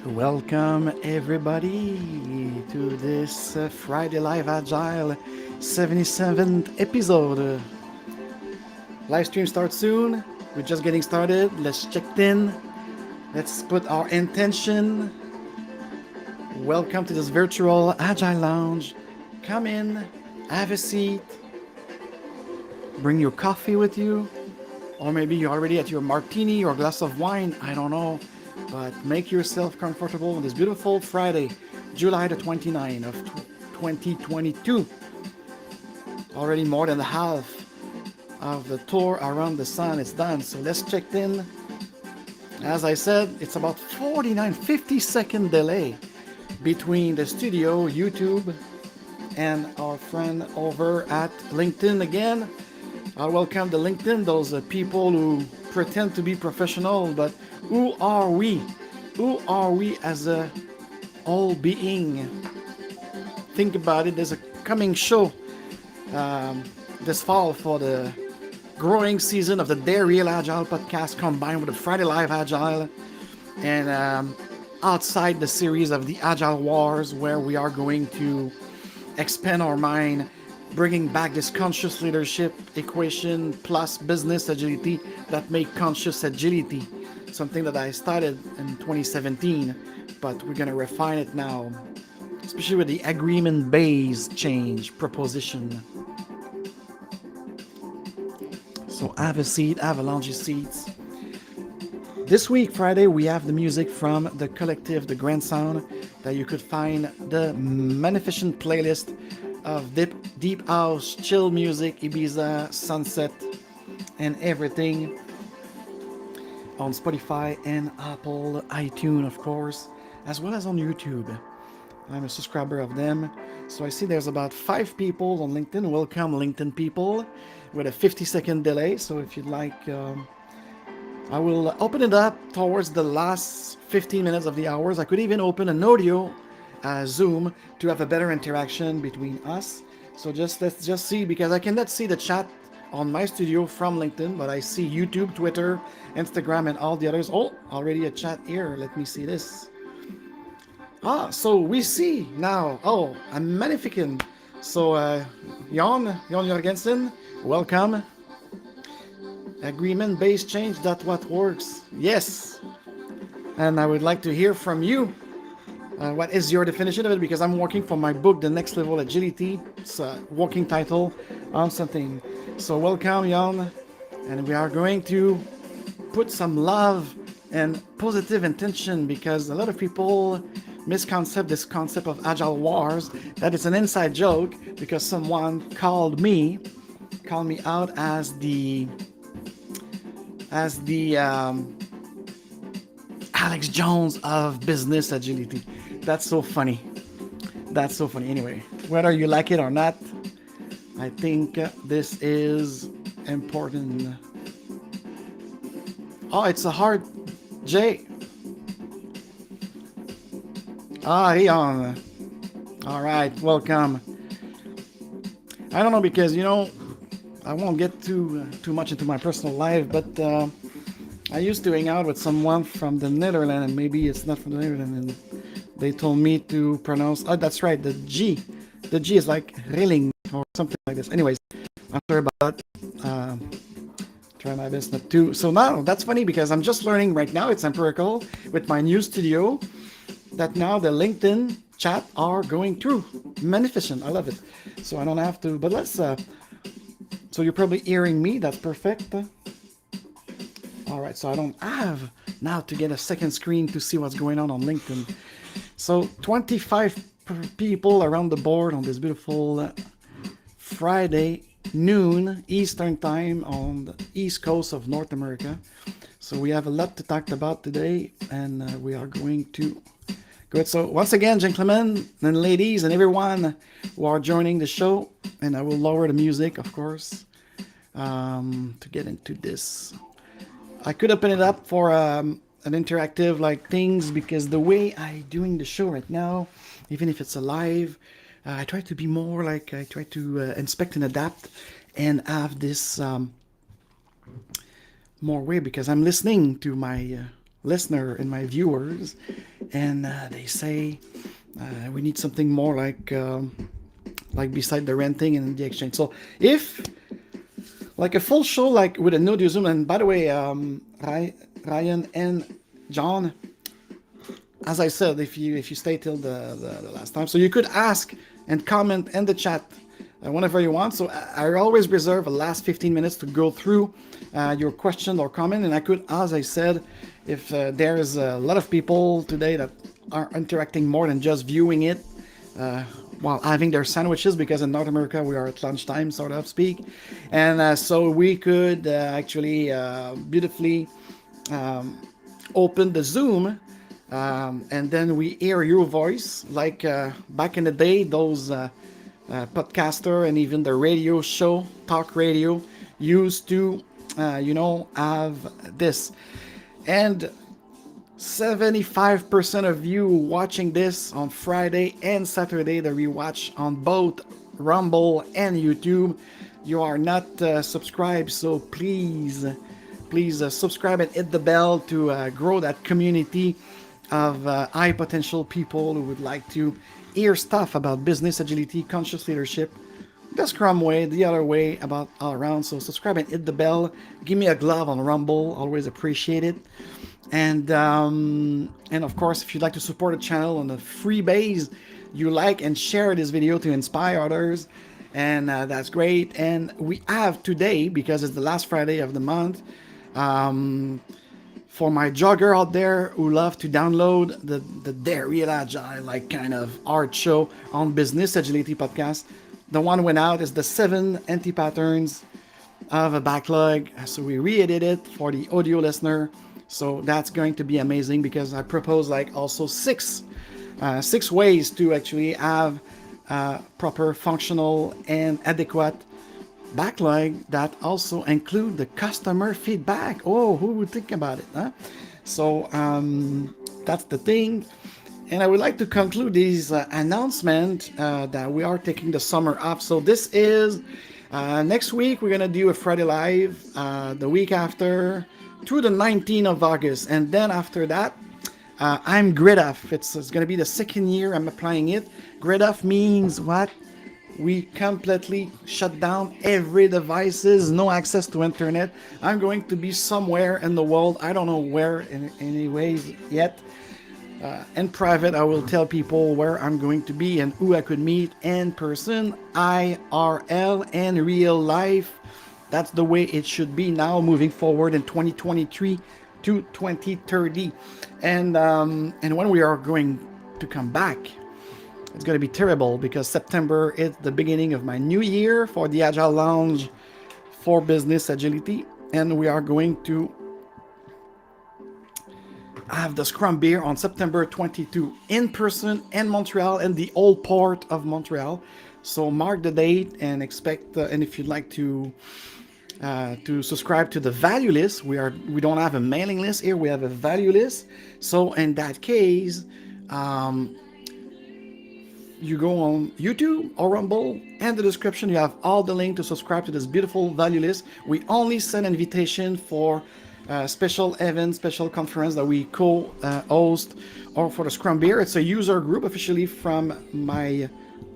Welcome everybody to this Friday Live Agile 77th episode. Live stream starts soon. We're just getting started. Let's check in. Let's put our intention. Welcome to this virtual Agile Lounge. Come in, have a seat, bring your coffee with you, or maybe you're already at your martini or glass of wine. I don't know. But make yourself comfortable on this beautiful Friday, July the 29th of 2022. Already more than half of the tour around the sun is done. So let's check in. As I said, it's about 50-second delay between the studio, YouTube, and our friend over at LinkedIn again. I welcome the LinkedIn, those people who pretend to be professional, but who are we? Who are we as a all being? Think about it. There's a coming show this fall for the growing season of the Dare Real Agile podcast combined with the Friday Live Agile and outside the series of the Agile Wars, where we are going to expand our mind, bringing back this conscious leadership equation plus business agility that make conscious agility, something that I started in 2017, but we're going to refine it now, especially with the agreement-based change proposition. So have a seat, have a lounge seats. This week, Friday, we have the music from the collective, the Grand Sound, that you could find the magnificent playlist of deep house, chill music, Ibiza, sunset, and everything on Spotify and Apple, iTunes, of course, as well as on YouTube. I'm a subscriber of them. So I see there's about 5 people on LinkedIn. Welcome, LinkedIn people, with a 50-second delay. So if you'd like, I will open it up towards the last 15 minutes of the hours. I could even open an audio Zoom to have a better interaction between us. So let's just see, because I cannot see the chat on my studio from LinkedIn, but I see YouTube, Twitter, Instagram, and all the others. Oh, already a chat here. Let me see this. So we see now. Oh, a magnificent. So Jan Jorgensen, welcome. Agreement-based change, that's what works. Yes. And I would like to hear from you. What is your definition of it? Because I'm working for my book, The Next Level Agility. It's a working title on something. So welcome, Jan. And we are going to put some love and positive intention, because a lot of people misconcept this concept of Agile Wars, that it's an inside joke because someone called me out as the Alex Jones of business agility. That's so funny. That's so funny. Anyway, whether you like it or not, I think this is important. Oh, it's a hard J. Rion. All right, welcome. I don't know, because I won't get too much into my personal life, but I used to hang out with someone from the Netherlands, and maybe it's not from the Netherlands, and they told me to pronounce, oh, that's right, the G. The G is like Rilling or something like this. Anyways, I'm sorry about that. Try my best not to. So now, that's funny, because I'm just learning right now, it's empirical, with my new studio, that now the LinkedIn chat are going through. Magnificent, I love it. So I don't have to, but let's, so you're probably hearing me, that's perfect. All right, so I don't have now to get a second screen to see what's going on LinkedIn. So 25 people around the board on this beautiful Friday noon Eastern time on the East Coast of North America. So we have a lot to talk about today, and we are going to go ahead. So once again, gentlemen and ladies and everyone who are joining the show, and I will lower the music, of course, to get into this. I could open it up for an interactive like things, because the way I doing the show right now, even if it's a live, I try to be more like, I try to inspect and adapt and have this more way, because I'm listening to my listener and my viewers, and they say we need something more like beside the renting and the exchange. So if like a full show, like with an audio Zoom, and by the way, Ryan and John, as I said, if you stay till the last time, so you could ask and comment in the chat whenever you want. So I always reserve the last 15 minutes to go through your question or comment, and I could, as I said, if there's a lot of people today that are interacting more than just viewing it while having their sandwiches, because in North America we are at lunchtime, sort of speak, and so we could actually beautifully open the Zoom, and then we hear your voice, like back in the day, those podcaster and even the radio show, talk radio, used to, have this. And 75% of you watching this on Friday and Saturday, the rewatch on both Rumble and YouTube, you are not subscribed, so please subscribe and hit the bell to grow that community of high potential people who would like to hear stuff about business agility, conscious leadership, the Scrum way, the other way, about all around. So subscribe and hit the bell. Give me a glove on Rumble, always appreciate it. And of course, if you'd like to support the channel on a free base, you like and share this video to inspire others, and that's great. And we have today, because it's the last Friday of the month, for my jogger out there who love to download the Real Agile, like kind of art show on Business Agility podcast, the one went out is the 7 anti-patterns of a backlog. So we re-edited it for the audio listener. So that's going to be amazing, because I propose like also six ways to actually have proper, functional, and adequate backlog that also include the customer feedback. Oh, who would think about it, huh? So that's the thing. And I would like to conclude this announcement that we are taking the summer off. So this is next week, we're going to do a Friday Live, the week after, through the 19th of August. And then after that, I'm grid off. It's going to be the second year I'm applying it. Grid off means what? We completely shut down every devices, no access to internet. I'm going to be somewhere in the world. I don't know where in any ways yet. In private, I will tell people where I'm going to be and who I could meet in person, IRL, and real life. That's the way it should be now, moving forward in 2023 to 2030. And when we are going to come back, it's going to be terrible, because September is the beginning of my new year for the Agile Lounge for Business Agility. And we are going to have the Scrum Beer on September 22 in person in Montreal, in the old port of Montreal. So mark the date and expect, and if you'd like to subscribe to the value list, we don't have a mailing list here, we have a value list. So in that case, you go on YouTube or Rumble, and the description, you have all the link to subscribe to this beautiful value list. We only send invitation for special event, special conference that we co-host, or for the Scrum Beer. It's a user group officially from my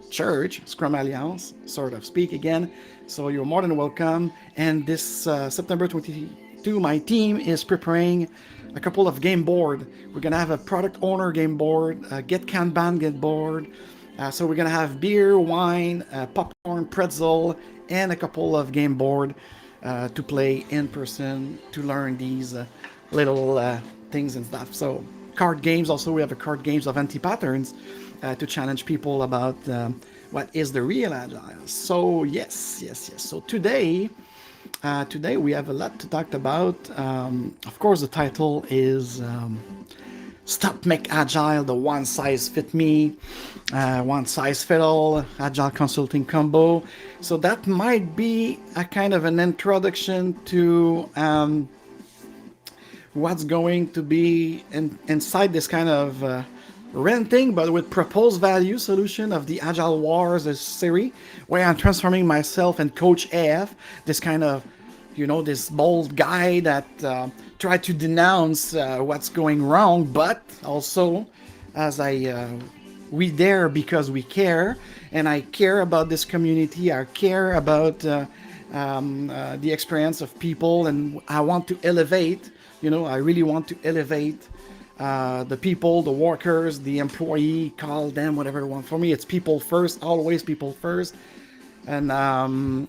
church, Scrum Alliance, sort of speak again. So you're more than welcome. And this September 22, my team is preparing a couple of game board. We're gonna have a product owner game board, get Kanban game board. So we're gonna have beer, wine, popcorn, pretzel, and a couple of game board to play in person, to learn these little things and stuff. So card games, also we have a card games of anti-patterns to challenge people about what is the real Agile. So yes. So today we have a lot to talk about. Of course, the title is Stop McAgile, the one size fit me, one size fit all Agile consulting combo. So that might be a kind of an introduction to what's going to be inside this kind of renting, but with proposed value solution of the Agile Wars series, where I'm transforming myself and Coach AF, this kind of this bold guy that tried to denounce what's going wrong, but also as we there because we care, and I care about this community. I care about the experience of people, and I want to elevate. I really want to elevate the people, the workers, the employee, call them whatever you want. For me, it's people first, always people first. And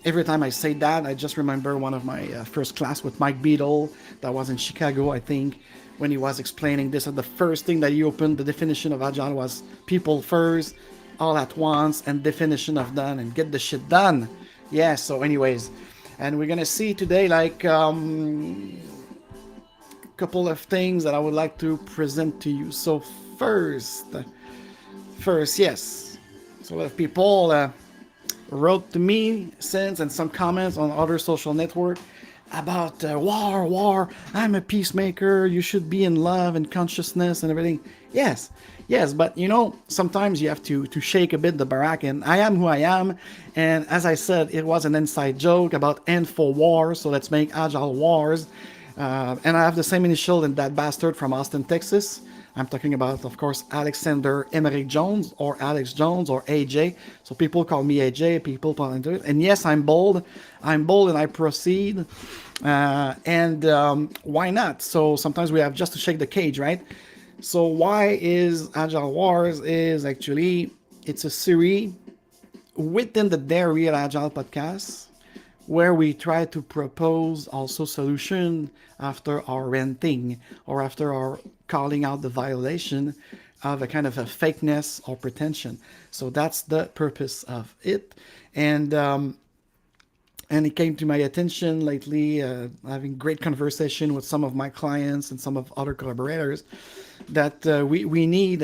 every time I say that, I just remember one of my first class with Mike Beadle that was in Chicago, I think, when he was explaining this. And the first thing that he opened, the definition of Agile was people first, all at once, and definition of done, and get the shit done. Yeah, so anyways, and we're going to see today like a couple of things that I would like to present to you. So first, yes. So a lot of people wrote to me since, and some comments on other social network about war. I'm a peacemaker. You should be in love and consciousness and everything. Yes, but sometimes you have to shake a bit the barack, and I am who I am. And as I said, it was an inside joke about info wars, so let's make Agile wars. And I have the same initial in that bastard from Austin, Texas. I'm talking about, of course, Alexander Emmerich Jones, or Alex Jones, or AJ. So people call me AJ, people call into it. And yes, I'm bold and I proceed. Why not? So sometimes we have just to shake the cage, right? So why is Agile Wars? Is actually, it's a series within the Dare Real Agile podcast, where we try to propose also solution after our ranting, or after our calling out the violation of a kind of a fakeness or pretension. So that's the purpose of it. And it came to my attention lately, having great conversation with some of my clients and some of other collaborators, that we need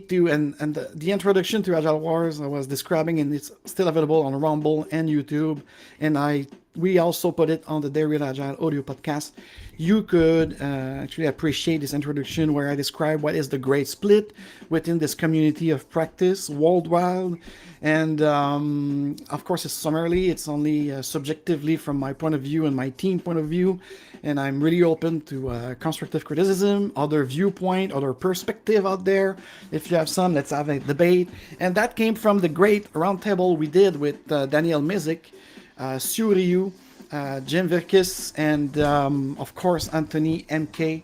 to, and the introduction to Agile Wars I was describing, and it's still available on Rumble and YouTube, and we also put it on the Dare Real Agile audio podcast. You could actually appreciate this introduction where I describe what is the great split within this community of practice worldwide. And of course, it's summarily, it's only subjectively from my point of view and my team point of view. And I'm really open to constructive criticism, other viewpoint, other perspective out there. If you have some, let's have a debate. And that came from the great roundtable we did with Daniel Mizik, Sue Ryu, Jim Virkis, and of course Anthony M.K.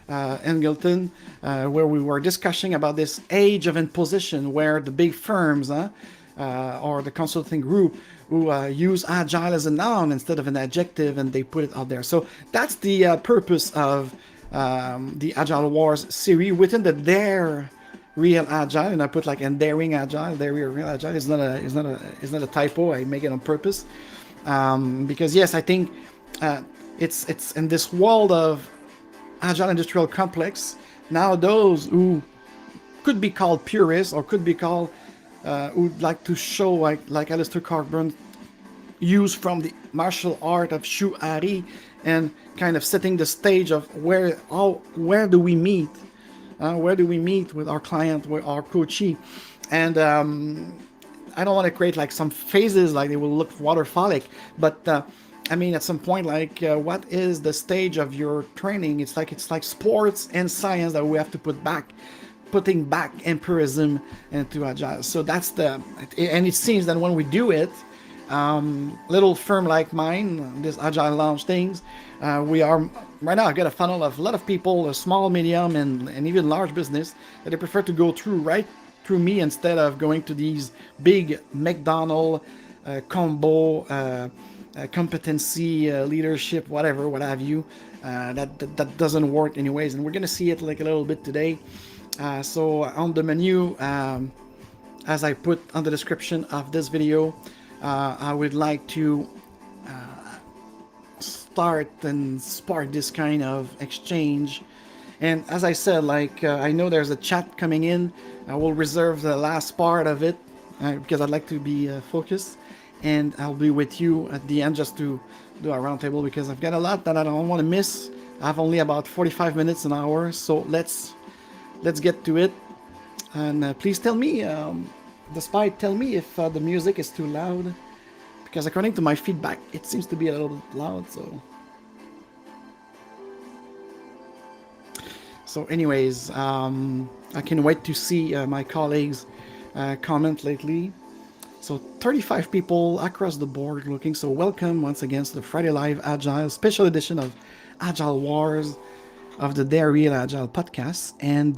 Engleton, where we were discussing about this age of imposition, where the big firms or the consulting group who use Agile as a noun instead of an adjective, and they put it out there. So that's the purpose of the Agile Wars series within the Dare Real Agile, and I put like Daring Agile, Dare Real Agile. It's not a typo. I make it on purpose. Because yes, I think it's in this world of Agile Industrial Complex, now those who could be called purists, or could be called who'd like to show like Alistair Cockburn use from the martial art of CHOISI, and kind of setting the stage of where do we meet with our client, with our coachee. And I don't want to create like some phases like they will look waterfallic, but I mean, at some point, like what is the stage of your training? It's like sports and science that we have to putting back empirism into Agile. So that's and it seems that when we do it, little firm like mine, this Agile Lounge things, we are right now. I got a funnel of a lot of people, small, medium, and even large business, that they prefer to go through me instead of going to these big McDonald's combo competency leadership, whatever, what have you. That doesn't work anyways, and we're gonna see it like a little bit today. So on the menu, as I put on the description of this video, I would like to start and spark this kind of exchange. And as I said, like I know there's a chat coming in. I will reserve the last part of it because I'd like to be focused, and I'll be with you at the end just to do a roundtable, because I've got a lot that I don't want to miss. I have only about 45 minutes, an hour, so let's get to it. And please tell me, tell me if the music is too loud, because according to my feedback, it seems to be a little bit loud. So anyways, I can wait to see my colleagues comment lately. So 35 people across the board looking. So welcome once again to the Friday Live Agile special edition of Agile Wars of the Dairy Agile podcast. And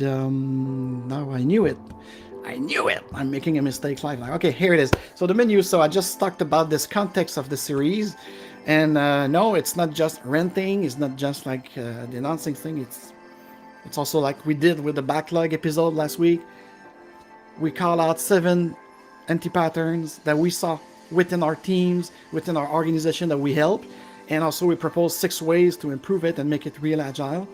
now I knew it. I'm making a mistake live. Okay, here it is. So the menu. So I just talked about this context of the series. And no, it's not just renting. It's not just like the announcing thing. It's also like we did with the backlog episode last week. We call out 7 anti-patterns that we saw within our teams, within our organization that we help. And also we propose 6 ways to improve it and make it real agile.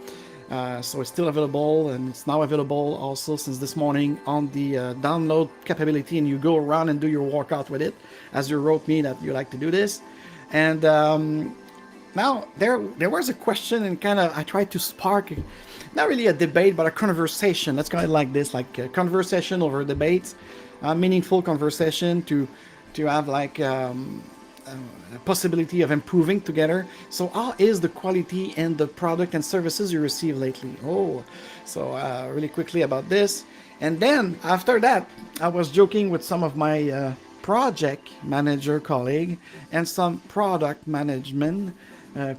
So it's still available, and it's now available also since this morning on the download capability, and you go around and do your workout with it, as you wrote me that you like to do this. And now there was a question, and kind of I tried to spark not really a debate but a conversation. Let's call it like this, like a conversation over debates, meaningful conversation to have like a possibility of improving together. So how is the quality and the product and services you receive lately? So really quickly about this. And then after that, I was joking with some of my project manager colleague and some product management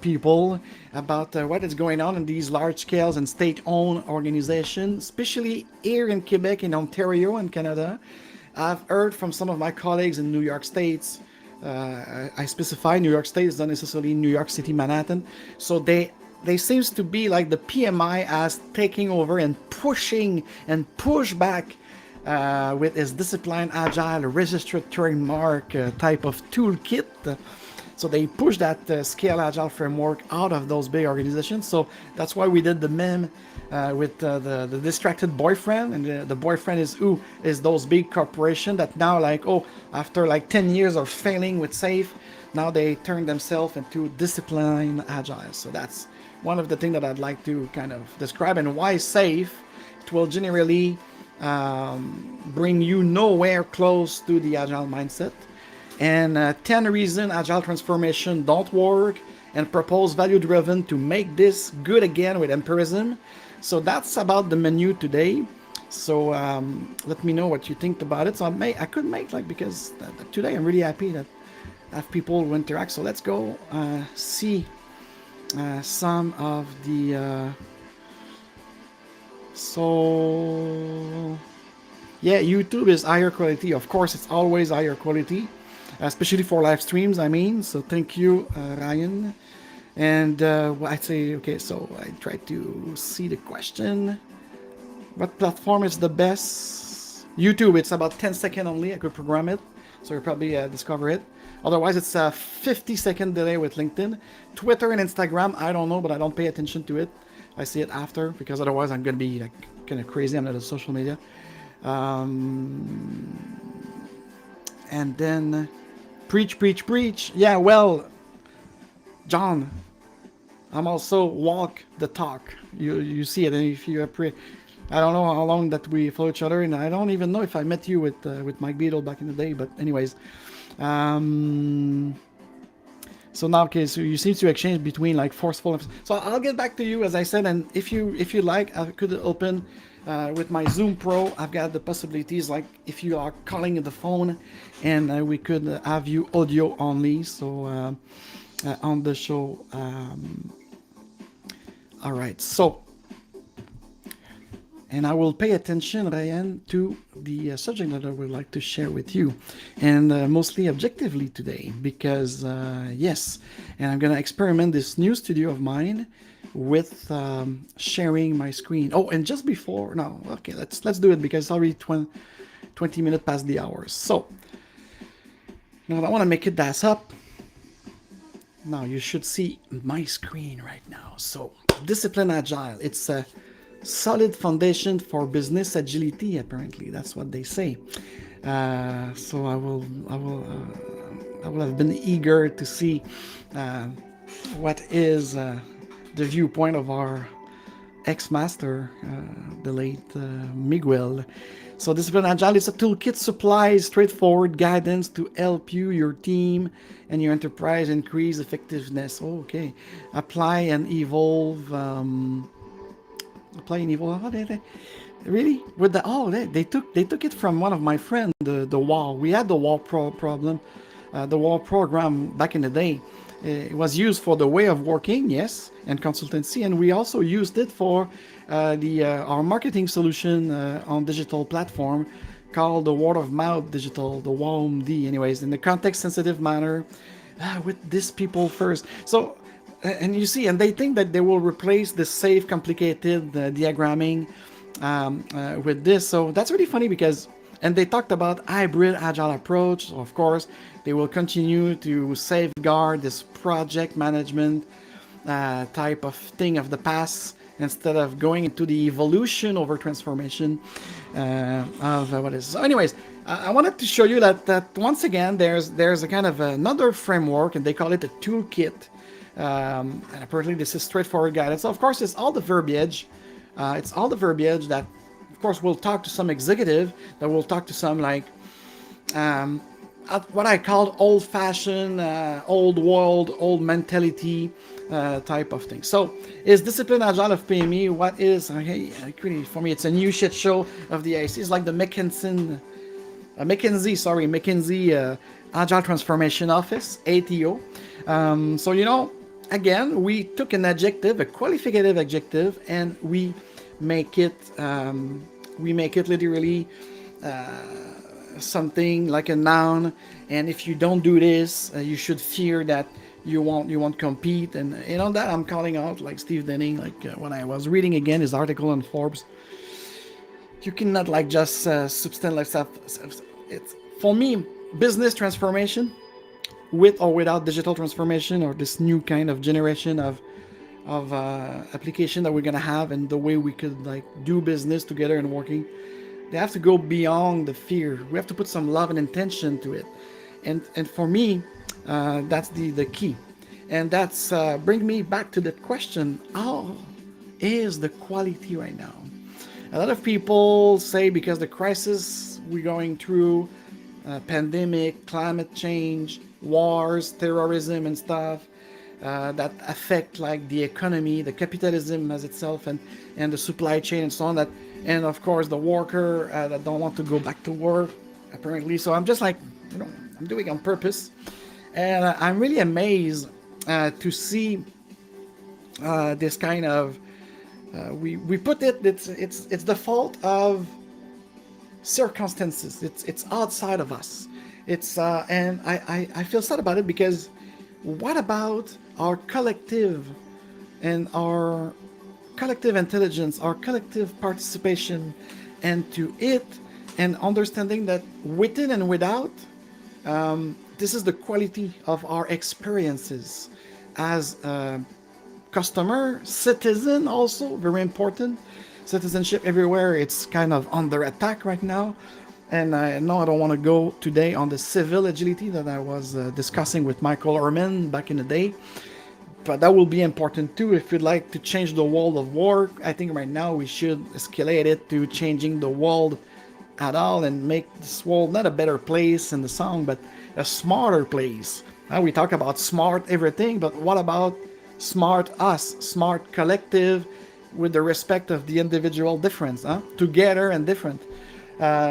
people about what is going on in these large scales and state-owned organizations, especially here in Quebec and Ontario and Canada. I've heard from some of my colleagues in New York State. I specify New York State, it's not necessarily New York City, Manhattan. So they seems to be like the PMI as taking over and pushing and push back with his discipline, agile, registered trademark type of toolkit. So they push that scale agile framework out of those big organizations. So that's why we did the meme with the distracted boyfriend, and the boyfriend is who is those big corporations that now after like 10 years of failing with SAFe, now they turn themselves into discipline agile. So that's one of the things that I'd like to kind of describe, and why SAFe, it will generally bring you nowhere close to the agile mindset. And 10 reasons agile transformation don't work, and propose value driven to make this good again with empirism. So that's about the menu today. So let me know what you think about it. So I could make because today I'm really happy that I have people who interact. So let's go see some of the so yeah, YouTube is higher quality. Of course, it's always higher quality, especially for live streams, I mean. So thank you, Ryan. And I'd say, okay, so I tried to see the question. What platform is the best? YouTube, it's about 10 seconds only. I could program it, so you'll probably discover it. Otherwise, it's a 50-second delay with LinkedIn. Twitter and Instagram, I don't know, but I don't pay attention to it. I see it after, because otherwise I'm going to be kind of crazy on the social media. And then preach. Yeah, well, John, I'm also walk the talk. You see it, and if you I don't know how long that we follow each other, and I don't even know if I met you with Mike Beadle back in the day. But anyways, so now, okay, so you seem to exchange between like forceful. So I'll get back to you, as I said, and if you like, I could open with my Zoom Pro. I've got the possibilities, like if you are calling the phone, and we could have you audio only. So on the show. All right, so. And I will pay attention, Ryan, to the subject that I would like to share with you, and mostly objectively today, because yes, and I'm gonna experiment this new studio of mine with sharing my screen. Oh, and just before, no, okay, let's do it, because it's already 20 minutes past the hours. So now I want to make it das up. Now you should see my screen right now. So discipline agile, it's a solid foundation for business agility. Apparently, that's what they say. So I will have been eager to see what is the viewpoint of our ex-master, the late Miguel. So Discipline Agile is a toolkit supplies straightforward guidance to help you, your team, and your enterprise increase effectiveness. Oh, okay. Apply and evolve. Apply and evolve. Really? With the they took it from one of my friends. The wall. We had the wall problem, the wall program back in the day. It was used for the way of working, yes, and consultancy, and we also used it for the our marketing solution on digital platform called the word of mouth digital, the WOMD, anyways, in the context sensitive manner, with these people first. So, and you see, and they think that they will replace the safe, complicated diagramming with this. So that's really funny because, and they talked about hybrid agile approach. So of course, they will continue to safeguard this project management type of thing of the past instead of going into the evolution over transformation of what is. So anyways, I wanted to show you that once again, there's a kind of another framework, and they call it a toolkit. And apparently this is straightforward guidance. So of course, it's all the verbiage. It's all the verbiage that, of course, we'll talk to some executive, that will talk to some like what I call old-fashioned, old world, old mentality type of thing. So, is Discipline Agile of PME? What is? Okay, really, for me, it's a new shit show of the IC. It's like the McKinsey Agile Transformation Office, ATO. So again, we took an adjective, a qualificative adjective, and we make it literally something like a noun. And if you don't do this, you should fear that you won't compete. And that I'm calling out like Steve Denning, like when I was reading again his article on Forbes. You cannot like just substance like stuff. It's for me, business transformation, with or without digital transformation, or this new kind of generation of application that we're gonna have, and the way we could like do business together and working, they have to go beyond the fear. We have to put some love and intention to it, and for me, that's the key, and that's bring me back to the question: how is the quality right now? A lot of people say because the crisis we're going through, pandemic, climate change, wars, terrorism, and stuff that affect like the economy, the capitalism as itself, and the supply chain and so on. That, and of course the worker that don't want to go back to work apparently. So I'm just like, I'm doing it on purpose, and I'm really amazed to see this kind of. We put it. It's the fault of circumstances. It's outside of us. It's and I feel sad about it, because what about our collective and our collective intelligence, our collective participation, and to it, and understanding that within and without, this is the quality of our experiences as customer, citizen, also very important. Citizenship everywhere, it's kind of under attack right now. And no, I don't want to go today on the civil agility that I was discussing with Michael Ehrman back in the day. But that will be important too. If you'd like to change the world of work, I think right now we should escalate it to changing the world at all, and make this world not a better place in the song, but a smarter place. Now we talk about smart everything, but what about smart us, smart collective, with the respect of the individual difference, together and different.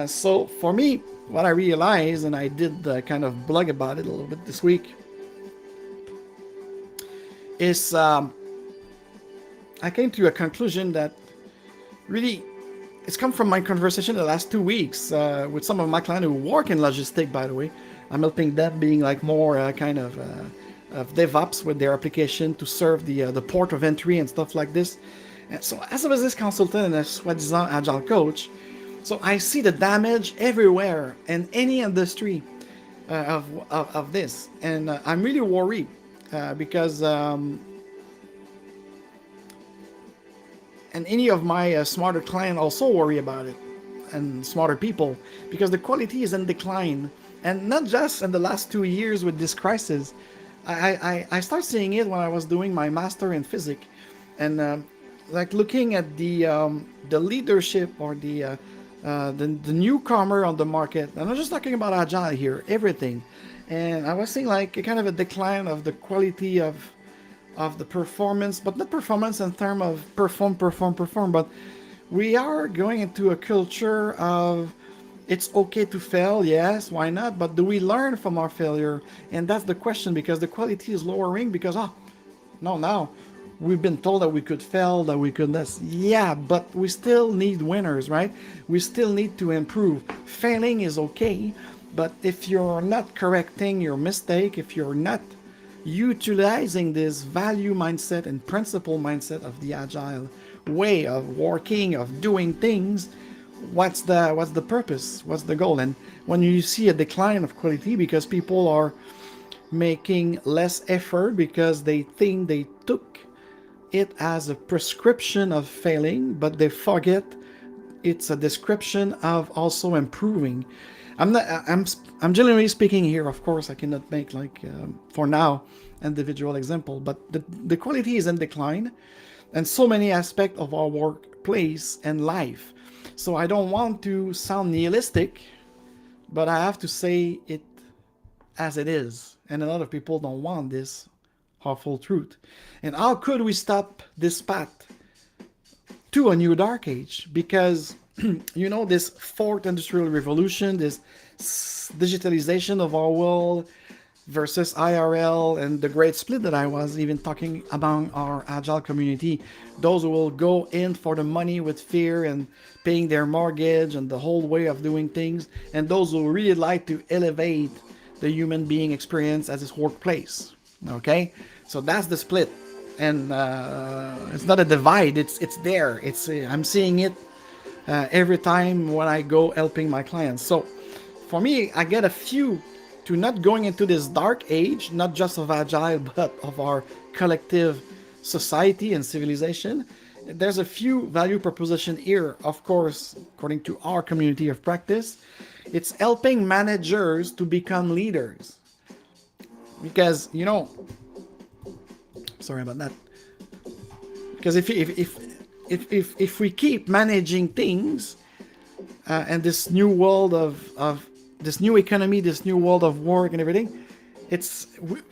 So for me, what I realized, and I did kind of blog about it a little bit this week, is I came to a conclusion that really, it's come from my conversation the last 2 weeks with some of my clients who work in logistics, by the way. I'm helping them being like more kind of DevOps with their application to serve the port of entry and stuff like this. And so as a business consultant and a soi-disant agile coach, so I see the damage everywhere in any industry of this. And I'm really worried because and any of my smarter clients also worry about it, and smarter people, because the quality is in decline. And not just in the last 2 years with this crisis. I started seeing it when I was doing my master in physics, and like looking at the leadership or the newcomer on the market. And I'm just talking about agile here, everything. And I was seeing like a kind of a decline of the quality of the performance, but not performance in terms of perform, but we are going into a culture of it's okay to fail, yes, why not? But do we learn from our failure? And that's the question, because the quality is lowering because, no, now we've been told that we could fail, that we could this. Yeah, but we still need winners, right? We still need to improve. Failing is okay, but if you're not correcting your mistake, if you're not utilizing this value mindset and principle mindset of the agile way of working, of doing things, what's the purpose? What's the goal? And when you see a decline of quality because people are making less effort because they think they took it as a prescription of failing, but they forget it's a description of also improving. I'm not. I'm generally speaking here. Of course, I cannot make like for now individual example, but the quality is in decline, and so many aspects of our workplace and life. So I don't want to sound nihilistic, but I have to say it as it is, and a lot of people don't want this awful truth. And how could we stop this path to a new dark age? Because this fourth industrial revolution, this digitalization of our world versus IRL, and the great split that I was even talking among our agile community, those who will go in for the money with fear and paying their mortgage and the whole way of doing things, and those who really like to elevate the human being experience as its workplace. Okay, so that's the split, and it's not a divide. It's there. I'm seeing it every time when I go helping my clients. So for me, I get a few to not going into this dark age, not just of agile, but of our collective society and civilization. There's a few value proposition here, of course, according to our community of practice. It's helping managers to become leaders. Because, sorry about that. Because if we keep managing things and this new world of this new economy, this new world of work and everything,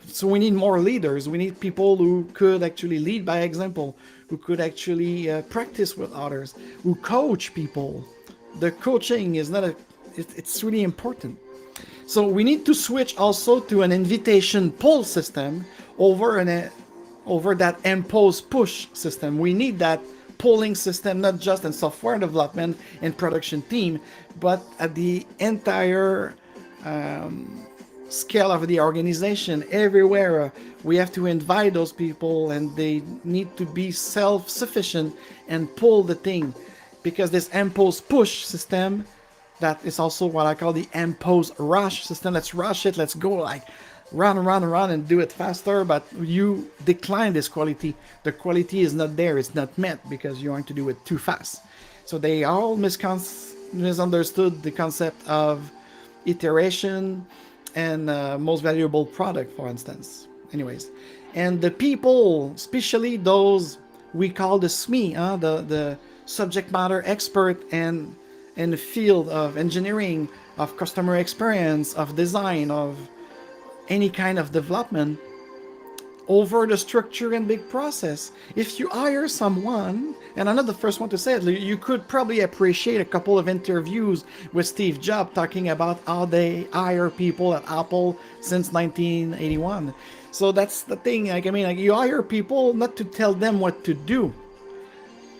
so we need more leaders. We need people who could actually lead by example, who could actually practice with others, who coach people. The coaching is not it's really important. So we need to switch also to an invitation pull system over that impose push system. We need that pulling system, not just in software development and production team, but at the entire scale of the organization. Everywhere we have to invite those people, and they need to be self-sufficient and pull the thing, because this impose push system, that is also what I call the impose rush system. Let's rush it, let's go like run and do it faster, but you decline this quality. The quality is not there, it's not met, because you're going to do it too fast. So they all misunderstood the concept of iteration and most valuable product, for instance. Anyways, and the people, especially those we call the SME, the subject matter expert and in the field of engineering, of customer experience, of design, of any kind of development, over the structure and big process. If you hire someone, and I'm not the first one to say it, you could probably appreciate a couple of interviews with Steve Jobs talking about how they hire people at Apple since 1981. So that's the thing. Like, I mean, like, you hire people not to tell them what to do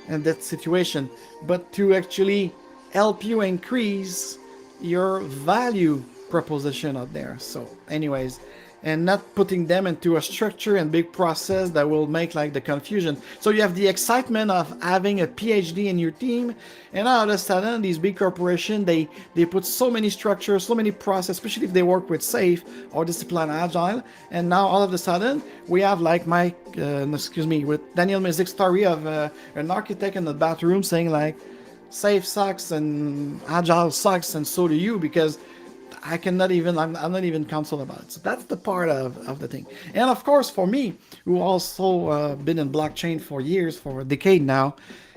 in that situation, but to actually help you increase your value proposition out there. So anyways, and not putting them into a structure and big process that will make like the confusion. So you have the excitement of having a PhD in your team, and all of a sudden these big corporations, they put so many structures, so many processes, especially if they work with safe or discipline agile. And now all of a sudden we have like with Daniel Mezik's story of an architect in the bathroom saying like, safe sucks and agile sucks, and so do you, because I cannot even, I'm not even console about it. So that's the part of the thing. And of course, for me, who also been in blockchain for years, for a decade now,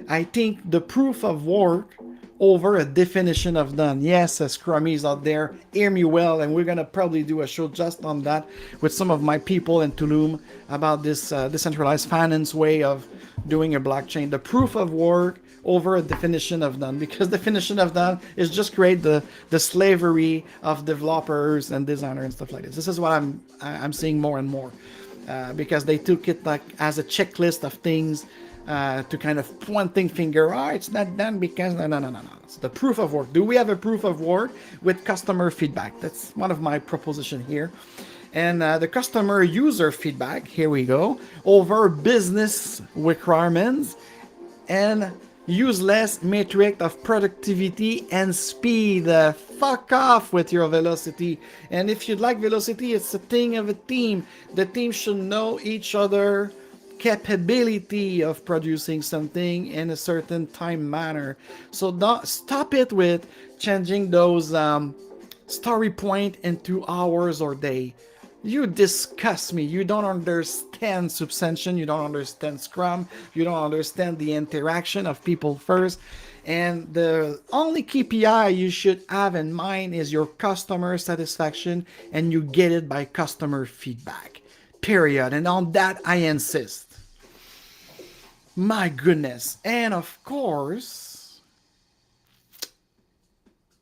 I think the proof of work over a definition of done. Yes, Scrummies out there, hear me well, and we're gonna probably do a show just on that with some of my people in Tulum about this decentralized finance way of doing a blockchain. The proof of work over a definition of done, because definition of done is just create the slavery of developers and designers and stuff like this. This is what I'm seeing more and more, because they took it like as a checklist of things to kind of pointing finger. Oh, it's not done because no. It's the proof of work. Do we have a proof of work with customer feedback? That's one of my proposition here. And the customer user feedback, here we go, over business requirements and useless metric of productivity and speed. Fuck off with your velocity. And if you'd like velocity, it's a thing of a team. The team should know each other capability of producing something in a certain time manner. So don't stop it with changing those story point into hours or day. You disgust me. You don't understand substantiation. You don't understand Scrum. You don't understand the interaction of people first. And the only KPI you should have in mind is your customer satisfaction, and you get it by customer feedback. Period. And on that, I insist. My goodness. And of course,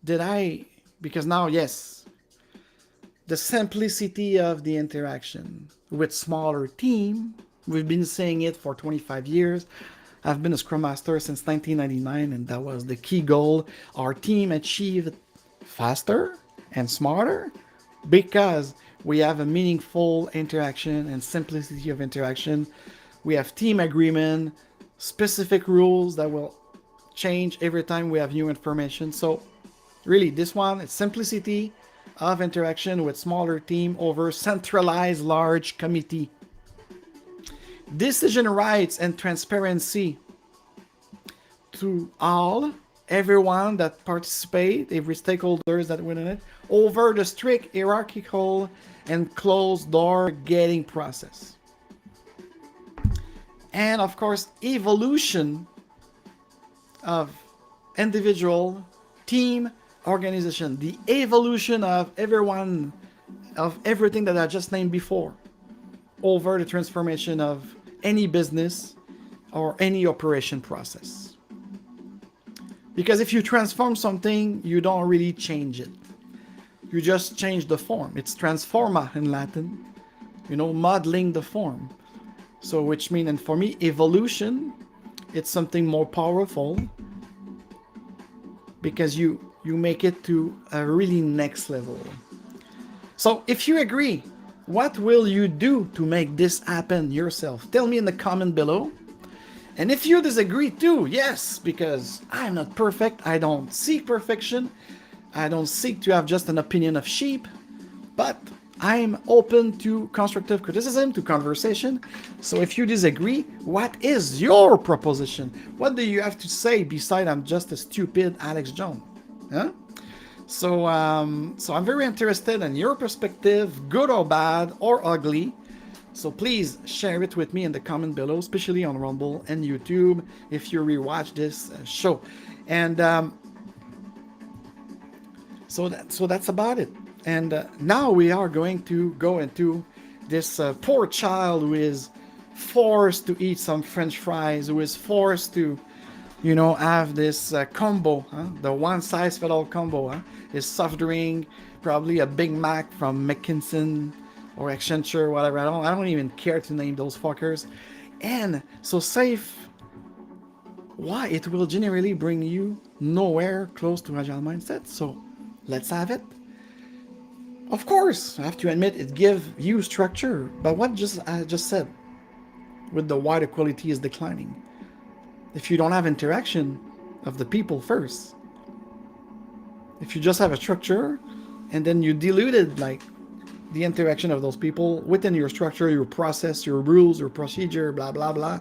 because now, yes, the simplicity of the interaction with smaller team. We've been saying it for 25 years. I've been a Scrum Master since 1999, and that was the key goal. Our team achieved faster and smarter because we have a meaningful interaction and simplicity of interaction. We have team agreement, specific rules that will change every time we have new information. So really, this one, it's simplicity of interaction with smaller team over centralized large committee. Decision rights and transparency to everyone that participate, every stakeholders that win in it, over the strict hierarchical and closed door getting process. And of course, evolution of individual, team, organization, the evolution of everyone, of everything that I just named before, over the transformation of any business or any operation process. Because if you transform something, you don't really change it. You just change the form. It's transforma in Latin, modeling the form. So which means, and for me, evolution, it's something more powerful because you make it to a really next level. So if you agree, what will you do to make this happen yourself? Tell me in the comment below. And if you disagree too, yes, because I'm not perfect. I don't seek perfection. I don't seek to have just an opinion of sheep, but I'm open to constructive criticism, to conversation. So if you disagree, what is your proposition? What do you have to say beside I'm just a stupid Alex Jones? Huh? So I'm very interested in your perspective, good or bad or ugly. So please share it with me in the comment below, especially on Rumble and YouTube if you rewatch this show. And so that's about it. And now we are going to go into this poor child who is forced to eat some French fries, who is forced to have this combo, the one-size-fits-all combo, is soft drink, probably a Big Mac from McKinsey or Accenture, whatever. I don't even care to name those fuckers. And so safe, why it will generally bring you nowhere close to Agile mindset. So let's have it. Of course, I have to admit it gives you structure, but what I just said with the why the quality is declining. If you don't have interaction of the people first, if you just have a structure and then you diluted like the interaction of those people within your structure, your process, your rules, your procedure, blah, blah, blah,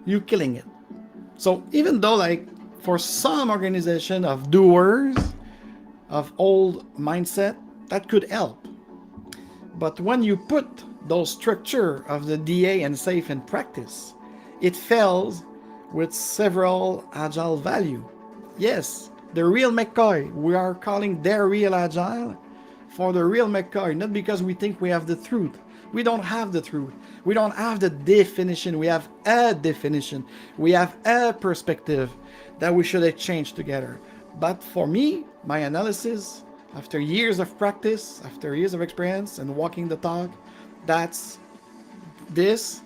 you're killing it. So even though like for some organization of doers, of old mindset, that could help. But when you put those structure of the DA and SAFe in practice, it fails with several agile value. Yes, the real McCoy, we are calling their real agile for the real McCoy, not because we think we have the truth. We don't have the truth. We don't have the definition. We have a definition. We have a perspective that we should exchange together. But for me, my analysis, after years of practice, after years of experience and walking the talk, that's this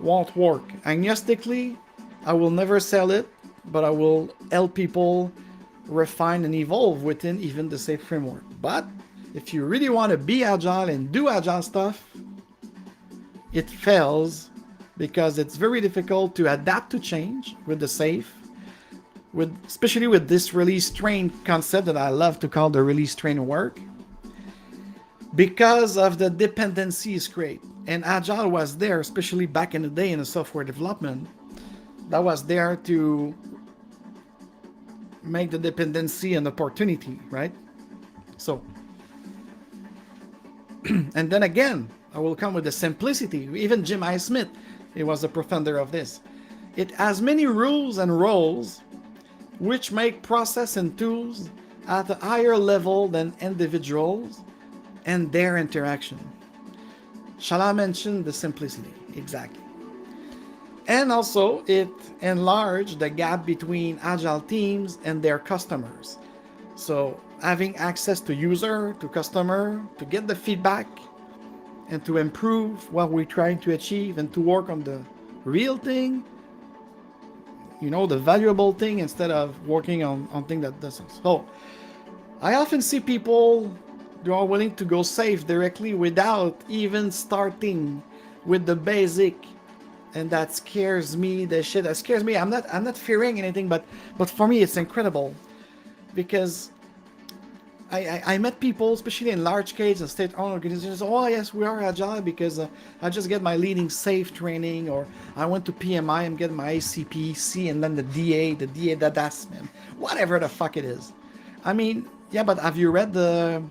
won't work. Agnostically, I will never sell it, but I will help people refine and evolve within even the SAFe framework. But if you really want to be agile and do agile stuff, it fails because it's very difficult to adapt to change with the SAFe, especially with this release train concept that I love to call the release train work, because of the dependencies create. And Agile was there, especially back in the day in the software development, that was there to make the dependency an opportunity, right? So, and then again, I will come with the simplicity. Even Jim I. Smith, he was the profounder of this. It has many rules and roles which make process and tools at a higher level than individuals and their interaction. Shall I mention the simplicity? Exactly. And also, it enlarged the gap between agile teams and their customers. So having access to user, to customer, to get the feedback, and to improve what we're trying to achieve and to work on the real thing, the valuable thing, instead of working on things that doesn't. So I often see people who are willing to go SAFe directly without even starting with the basic, and that scares me. The shit that scares me. I'm not fearing anything, but for me it's incredible, because I met people, especially in large cage and state-owned organizations. Oh yes, we are agile because I just get my leading SAFe training, or I went to PMI and get my ACPC, and then the DA that's man, whatever the fuck it is. I mean, yeah, but have you read the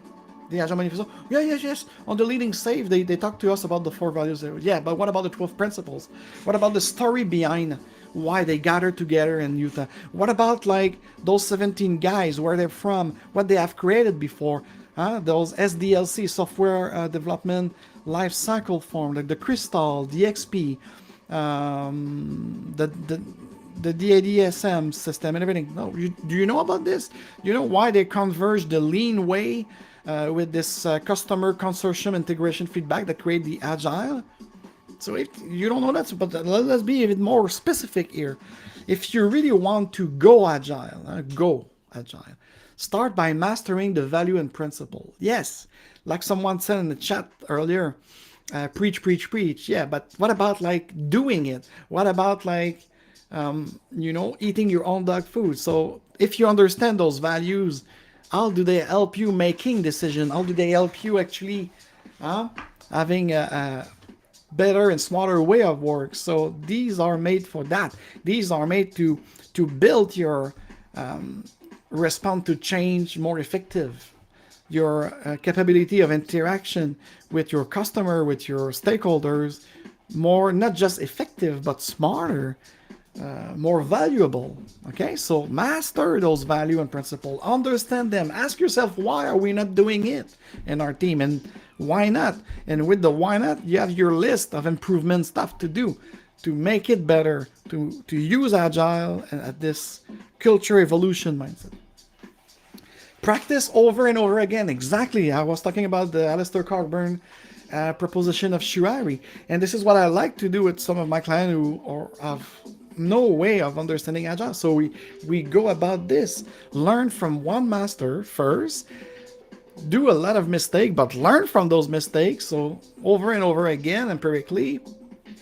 Agile Manifesto? Yeah, yes. On the leading SAFe, they talk to us about the 4 values. Yeah, but what about the 12 principles? What about the story behind why they gathered together in Utah? What about like those 17 guys, where they're from, what they have created before? Those SDLC, software development life cycle form, like the Crystal, the XP, the DADSM system and everything. No, do you know about this? You know why they converge the lean way with this customer consortium integration feedback that create the agile? So if you don't know that, but let's be a bit more specific here. If you really want to go agile, start by mastering the value and principle. Yes, like someone said in the chat earlier, preach. Yeah, but what about like doing it? What about like, eating your own dog food? So if you understand those values, how do they help you making decision? How do they help you actually having a better and smarter way of work? So these are made for that. These are made to build your response to change more effective, your capability of interaction with your customer, with your stakeholders, more not just effective but smarter, more valuable. Okay, so master those value and principle, understand them, ask yourself, why are we not doing it in our team, and why not? And with the why not, you have your list of improvement stuff to do to make it better, to use agile at this culture evolution mindset. Practice over and over again. Exactly, I was talking about the Alistair Cockburn proposition of CHOISI, and this is what I like to do with some of my clients who have no way of understanding agile. So we go about this, learn from one master first, do a lot of mistakes, but learn from those mistakes, so over and over again, empirically,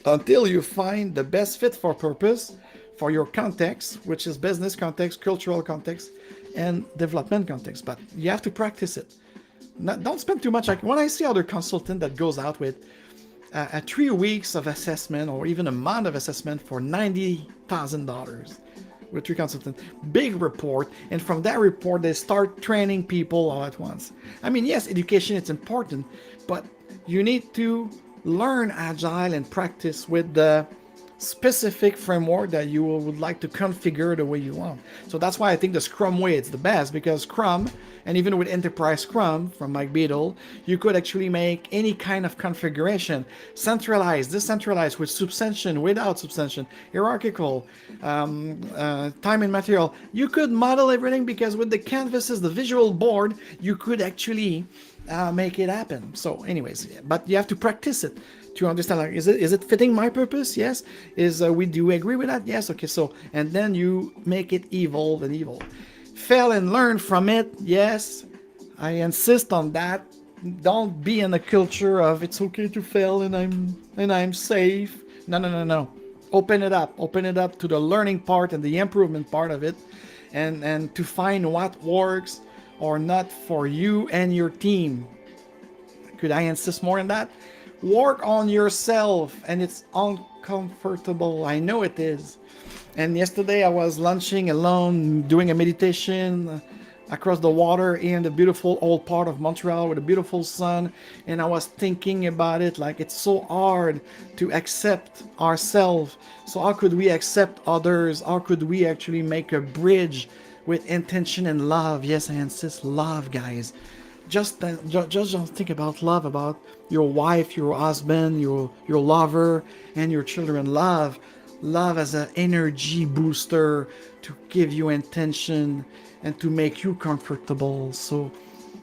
until you find the best fit for purpose for your context, which is business context, cultural context, and development context. But you have to practice it. Don't spend too much. Like when I see other consultant that goes out with 3 weeks of assessment or even a month of assessment for $90,000, with 3 consultants. Big report, and from that report, they start training people all at once. I mean, yes, education is important, but you need to learn Agile and practice with the specific framework that you would like to configure the way you want. So that's why I think the Scrum way is the best, because Scrum, and even with Enterprise Scrum from McAgile, you could actually make any kind of configuration, centralized, decentralized, with substantion, without substantion, hierarchical, time and material. You could model everything, because with the canvases, the visual board, you could actually make it happen. So anyways, but you have to practice it to understand, like, is it fitting my purpose? Yes. We do agree with that? Yes. Okay. So, and then you make it evolve and evolve. Fail and learn from it. Yes. I insist on that. Don't be in a culture of it's okay to fail and I'm safe. No, no, no, no. Open it up. Open it up to the learning part and the improvement part of it, and to find what works or not for you and your team. Could I insist more on that? Work on yourself, and it's uncomfortable. I know it is. And yesterday I was lunching alone, doing a meditation across the water in the beautiful old part of Montreal with a beautiful sun. And I was thinking about it, like, it's so hard to accept ourselves. So how could we accept others? How could we actually make a bridge with intention and love? Yes, I insist, love, guys. Just think about love, about your wife, your husband, your lover, and your children. Love as an energy booster to give you intention and to make you comfortable. So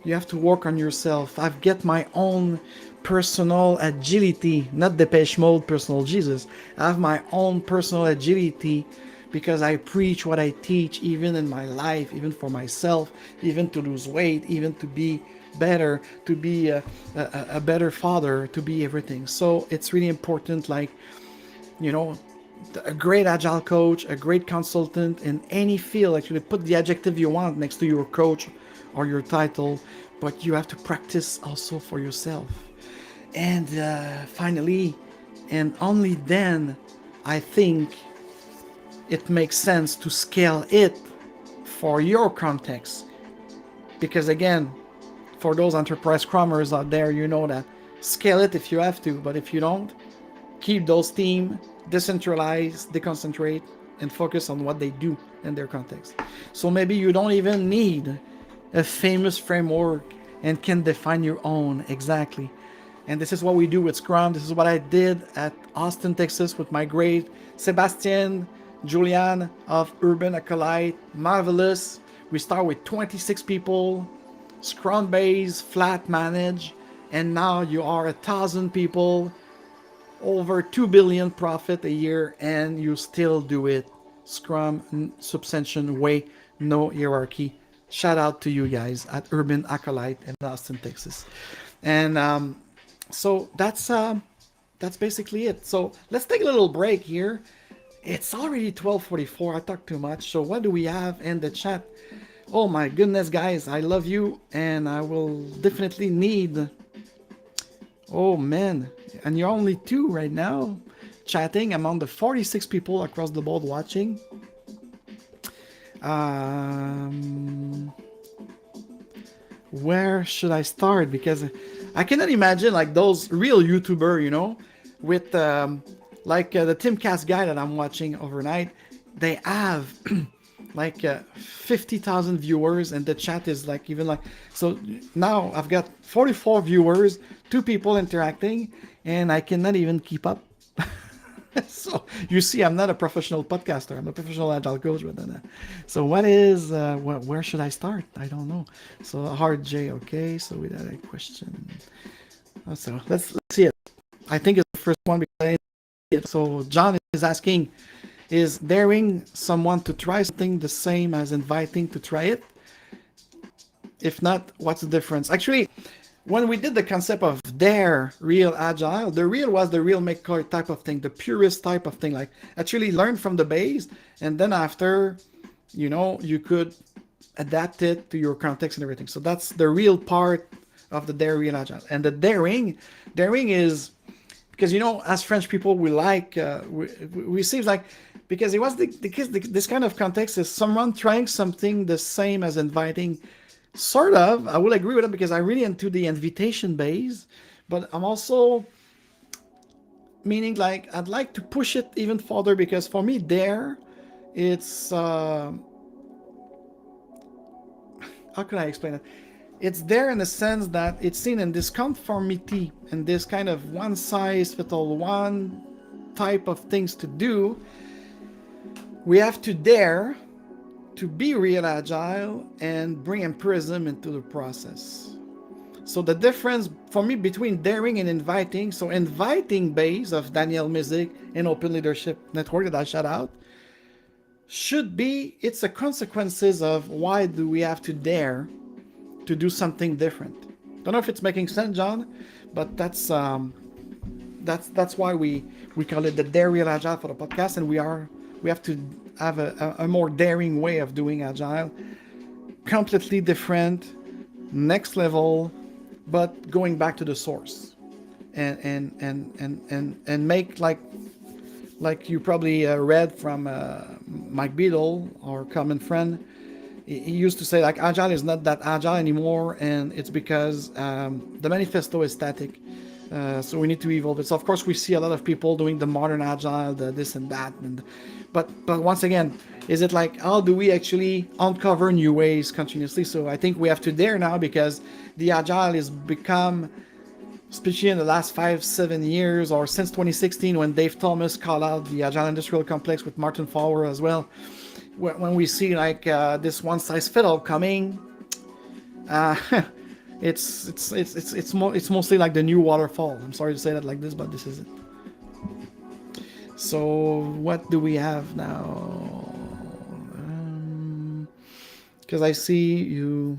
you have to work on yourself. I've got my own personal agility, not Depeche Mode, personal Jesus. I have my own personal agility, because I preach what I teach, even in my life, even for myself, even to lose weight, even to be better, to be a better father, to be everything. So it's really important, like, a great Agile coach, a great consultant in any field. Actually, put the adjective you want next to your coach or your title, but you have to practice also for yourself. And finally, and only then, I think it makes sense to scale it for your context. Because again, for those enterprise scrummers out there, you know that scale it if you have to, but if you don't, keep those teams decentralized, deconcentrate, and focus on what they do in their context. So maybe you don't even need a famous framework and can define your own exactly. And this is what we do with Scrum. This is what I did at Austin, Texas with my great Sebastian Julian of Urban Acolyte. Marvelous. We start with 26 people, Scrum based, flat managed, and now you are 1,000 people, over 2 billion profit a year, and you still do it Scrum substantion way, no hierarchy. Shout out to you guys at Urban Acolyte in Austin, Texas. And so that's basically it. So let's take a little break here. It's already 12:44. I talked too much. So what do we have in the chat? Oh my goodness, guys, I love you, and I will definitely need. Oh man, and you're only 2 right now chatting among the 46 people across the board watching. Where should I start? Because I cannot imagine, like, those real YouTuber, with the Timcast guy that I'm watching overnight. They have like 50,000 viewers, and the chat is like, even like, so now I've got 44 viewers, 2 people interacting, and I cannot even keep up. So you see, I'm not a professional podcaster. I'm a professional Agile coach. But so where should I start? I don't know. So hard J. Okay. So we had a question. So let's see it. I think it's the first one. So John is asking, is daring someone to try something the same as inviting to try it? If not, what's the difference? Actually, when we did the concept of dare real Agile, the real was the real McCoy type of thing, the purest type of thing, like actually learn from the base, and then after, you could adapt it to your context and everything. So that's the real part of the dare real Agile. And the daring is, because as French people, we like we seem like because it was this kind of context is someone trying something the same as inviting. Sort of, I will agree with it because I'm really into the invitation base, but I'm also meaning like I'd like to push it even further because for me there, it's how can I explain it? It's there in the sense that it's seen in this conformity and this kind of one size fits all, one type of things to do. We have to dare to be real agile and bring empiricism into the process. So the difference for me between daring and inviting, so inviting base of Daniel Mizik and Open Leadership Network that I shout out, should be, it's the consequences of why do we have to dare to do something different. Don't know if it's making sense, John, but that's why we call it the Dare Real Agile for the podcast, and we have to have a more daring way of doing agile, completely different, next level, but going back to the source, and make like you probably read from Mike Beadle, our common friend. He used to say like agile is not that agile anymore, and it's because the manifesto is static. So we need to evolve it. So of course we see a lot of people doing the modern agile, the this and that, but once again, is it like how do we actually uncover new ways continuously? So I think we have to dare now because the agile has become, especially in the last 5-7 years or since 2016 when Dave Thomas called out the Agile Industrial Complex with Martin Fowler as well. When we see like this one size fit all coming, it's mostly like the new waterfall. I'm sorry to say that like this, but this is it. So what do we have now? Because I see you.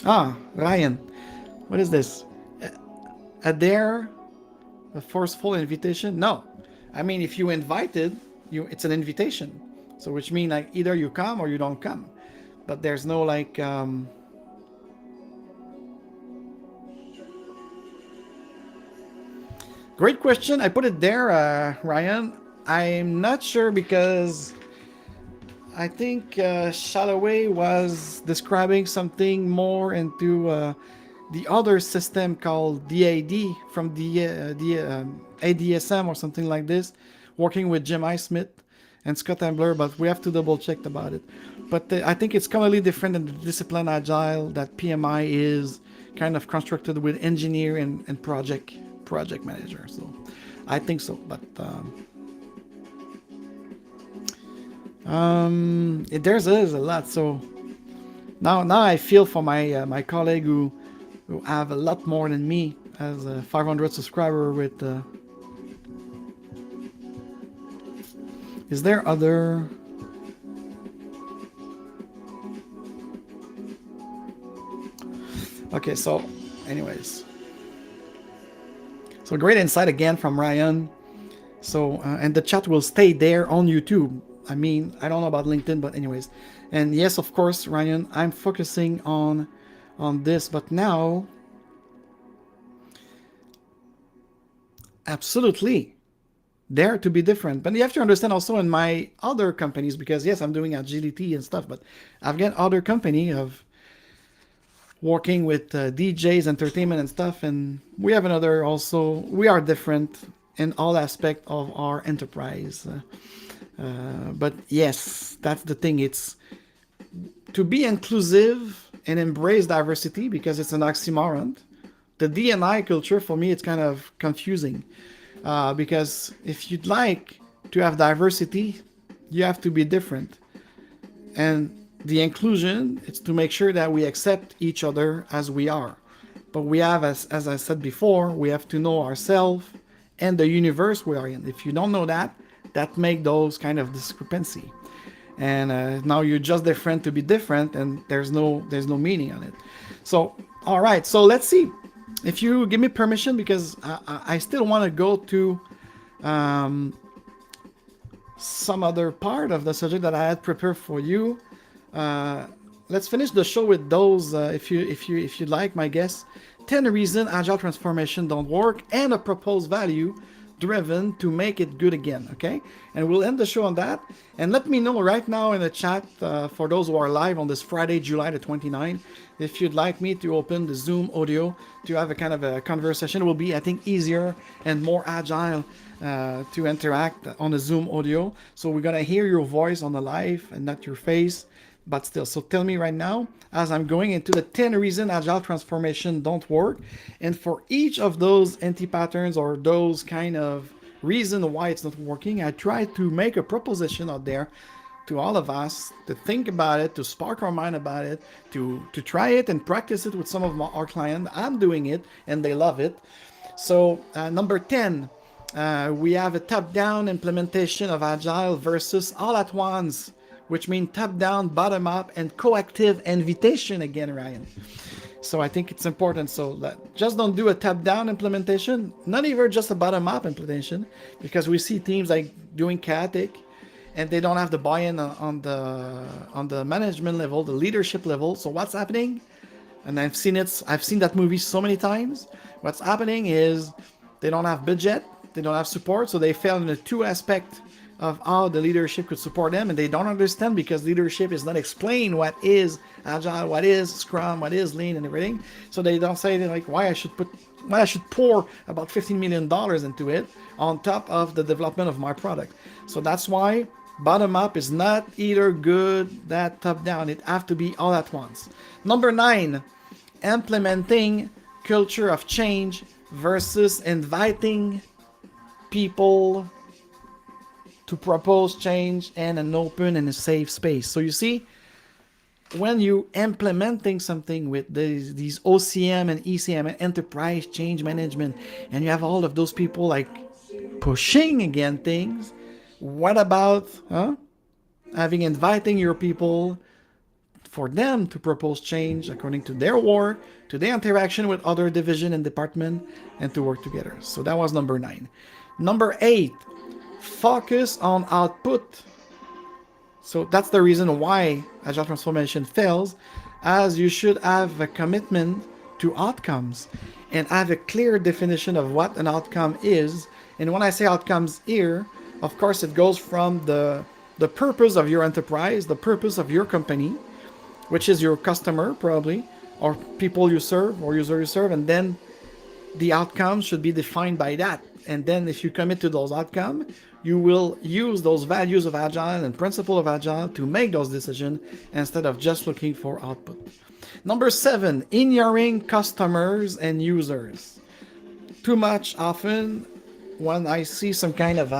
Ryan, what is this? A dare, a forceful invitation? No, I mean if you invited, it's an invitation. So which means like either you come or you don't come, but there's no like. Great question. I put it there, Ryan. I'm not sure because I think Shalloway was describing something more into the other system called DAD from the ADSM or something like this, working with Jim Highsmith and Scott Ambler, but we have to double check about it. But I think it's completely different than the discipline agile that PMI is kind of constructed with engineer and project manager. So I think so, but there's a lot. So now I feel for my colleague who have a lot more than me as a 500 subscriber with is there other okay, so anyways, so great insight again from Ryan. So and the chat will stay there on YouTube. I mean, I don't know about LinkedIn, but anyways. And yes, of course, Ryan, I'm focusing on this, but now absolutely dare to be different. But you have to understand also in my other companies, because yes, I'm doing agility and stuff, but I've got other company of working with DJs, entertainment and stuff, and we have another also. We are different in all aspects of our enterprise. But yes, that's the thing. It's to be inclusive and embrace diversity because it's an oxymoron. The D&I culture, for me, it's kind of confusing because if you'd like to have diversity, you have to be different. And the inclusion, it's to make sure that we accept each other as we are. But we have, as I said before, we have to know ourselves and the universe we are in. If you don't know that, that make those kind of discrepancy. And now you're just different to be different, and there's no meaning on it. So, all right. So let's see. If you give me permission, because I still want to go to some other part of the subject that I had prepared for you. Let's finish the show with those. If you like, my guess, 10 reasons agile transformation don't work, and a proposed value driven to make it good again, okay? And we'll end the show on that. And let me know right now in the chat, for those who are live on this Friday, July the 29th, if you'd like me to open the Zoom audio to have a kind of a conversation. It will be, I think, easier and more agile to interact on the Zoom audio. So we're going to hear your voice on the live and not your face, but still. So tell me right now, as I'm going into the 10 reasons agile transformation don't work. And for each of those anti-patterns or those kind of reason why it's not working, I try to make a proposition out there to all of us to think about it, to spark our mind about it, to try it and practice it with some of our clients. I'm doing it and they love it. So number 10, we have a top-down implementation of Agile versus all at once, which means top-down, bottom-up, and coactive invitation again, Ryan. So I think it's important. So that just don't do a top-down implementation, not even just a bottom-up implementation, because we see teams like doing chaotic, and they don't have the buy-in on the management level, the leadership level. So what's happening? And I've seen that movie so many times. What's happening is they don't have budget, they don't have support, so they fail in the two aspects of how the leadership could support them, and they don't understand because leadership is not explained what is Agile, what is Scrum, what is Lean, and everything. So they don't say like why I should pour about $15 million into it on top of the development of my product. So that's why bottom up is not either good, that top down. It have to be all at once. Number 9, implementing culture of change versus inviting people to propose change in an open and a safe space. So you see, when you implementing something with these OCM and ECM and enterprise change management, and you have all of those people like pushing again things, what about inviting your people for them to propose change according to their work, to their interaction with other division and department, and to work together. So that was number 9. Number 8, focus on output. So that's the reason why Agile transformation fails, as you should have a commitment to outcomes and have a clear definition of what an outcome is. And when I say outcomes here, of course, it goes from the purpose of your enterprise, the purpose of your company, which is your customer probably, or people you serve or user you serve, and then the outcomes should be defined by that. And then if you commit to those outcomes, you will use those values of Agile and principle of Agile to make those decisions instead of just looking for output. Number 7, ignoring customers and users. Too much often when I see some kind of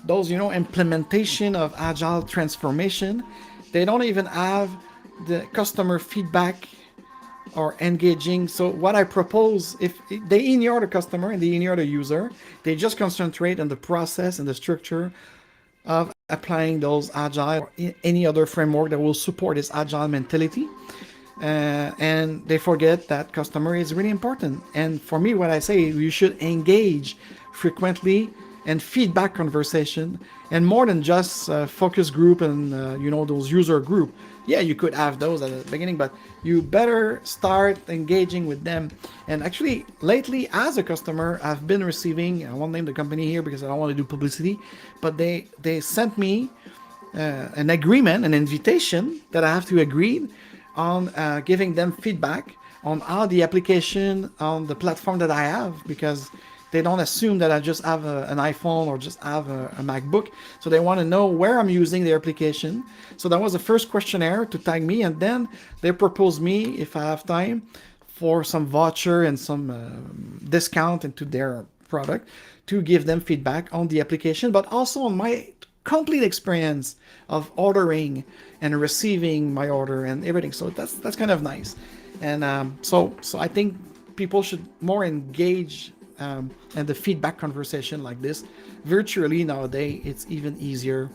those, implementation of Agile transformation, they don't even have the customer feedback or engaging. So what I propose, if they ignore the customer and they ignore the user, they just concentrate on the process and the structure of applying those Agile or any other framework that will support this Agile mentality. And they forget that customer is really important. And for me, what I say, you should engage frequently and feedback conversation, and more than just focus group and those user group. Yeah, you could have those at the beginning, but you better start engaging with them. And actually, lately, as a customer, I've been receiving, I won't name the company here because I don't want to do publicity, but they sent me an agreement, an invitation that I have to agree on giving them feedback on how the application on the platform that I have, because they don't assume that I just have an iPhone or just have a MacBook. So they want to know where I'm using the application. So that was the first questionnaire to tag me. And then they propose me, if I have time, for some voucher and some discount into their product to give them feedback on the application, but also on my complete experience of ordering and receiving my order and everything. So that's kind of nice. And so I think people should more engage and the feedback conversation like this virtually. Nowadays it's even easier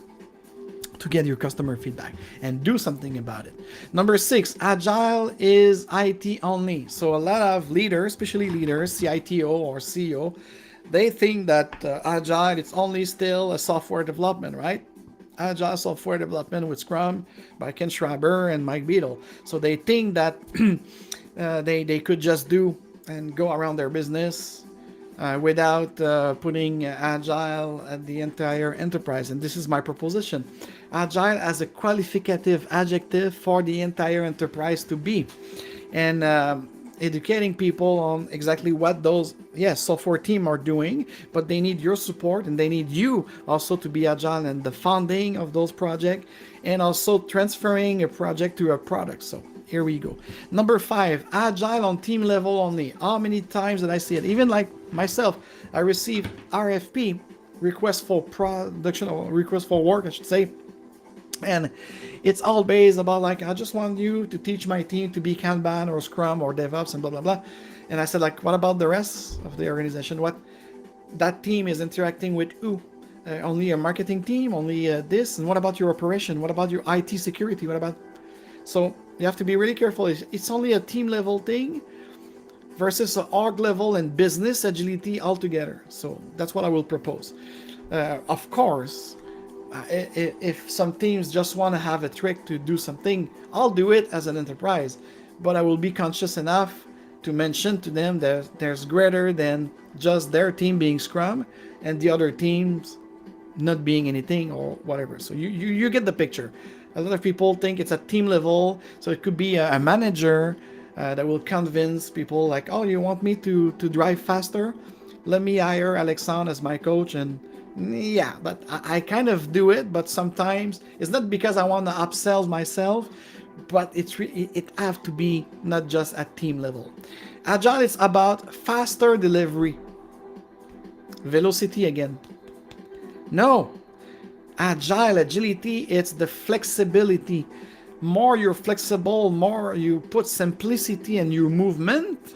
to get your customer feedback and do something about it. Number 6, Agile is IT only. So a lot of leaders, especially leaders, CITO or CEO, they think that Agile, it's only still a software development, right? Agile software development with Scrum by Ken Schreiber and Mike Beadle. So they think that they could just do and go around their business without putting Agile at the entire enterprise. And this is my proposition. Agile as a qualificative adjective for the entire enterprise to be. And educating people on exactly what those software team are doing, but they need your support and they need you also to be agile in the funding of those projects and also transferring a project to a product. So here we go. Number 5, agile on team level only. How many times did I see it? Even like myself, I received RFP, request for production, or request for work, I should say. And it's all based about like, I just want you to teach my team to be Kanban or Scrum or DevOps and blah, blah, blah. And I said, like, what about the rest of the organization? What that team is interacting with who? Only a marketing team, only this? And what about your operation? What about your IT security? What about... So you have to be really careful. It's only a team level thing versus an org level and business agility altogether. So that's what I will propose. Of course, if some teams just want to have a trick to do something, I'll do it as an enterprise, but I will be conscious enough to mention to them that there's greater than just their team being Scrum and the other teams not being anything or whatever. So you get the picture. A lot of people think it's at team level, so it could be a manager that will convince people like, oh, you want me to drive faster? Let me hire Alexandre as my coach. And yeah, but I kind of do it, but sometimes it's not because I want to upsell myself, but it have to be not just at team level. Agile is about faster delivery. Velocity again. No. Agile, agility, it's the flexibility. More you're flexible, more you put simplicity in your movement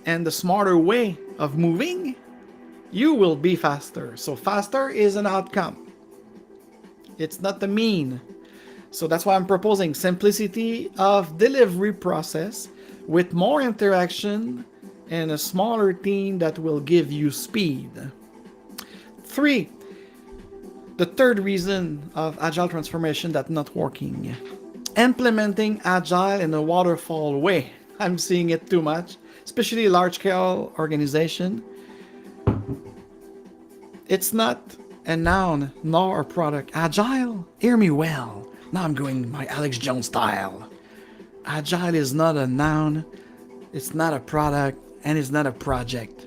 and the smarter way of moving, you will be faster. So faster is an outcome. It's not the mean. So that's why I'm proposing simplicity of delivery process with more interaction and a smaller team that will give you speed. 3, the third reason of agile transformation that's not working. Implementing agile in a waterfall way. I'm seeing it too much, especially large-scale organization. It's not a noun nor a product. Agile, hear me well. Now I'm going my Alex Jones style. Agile is not a noun, it's not a product, and it's not a project.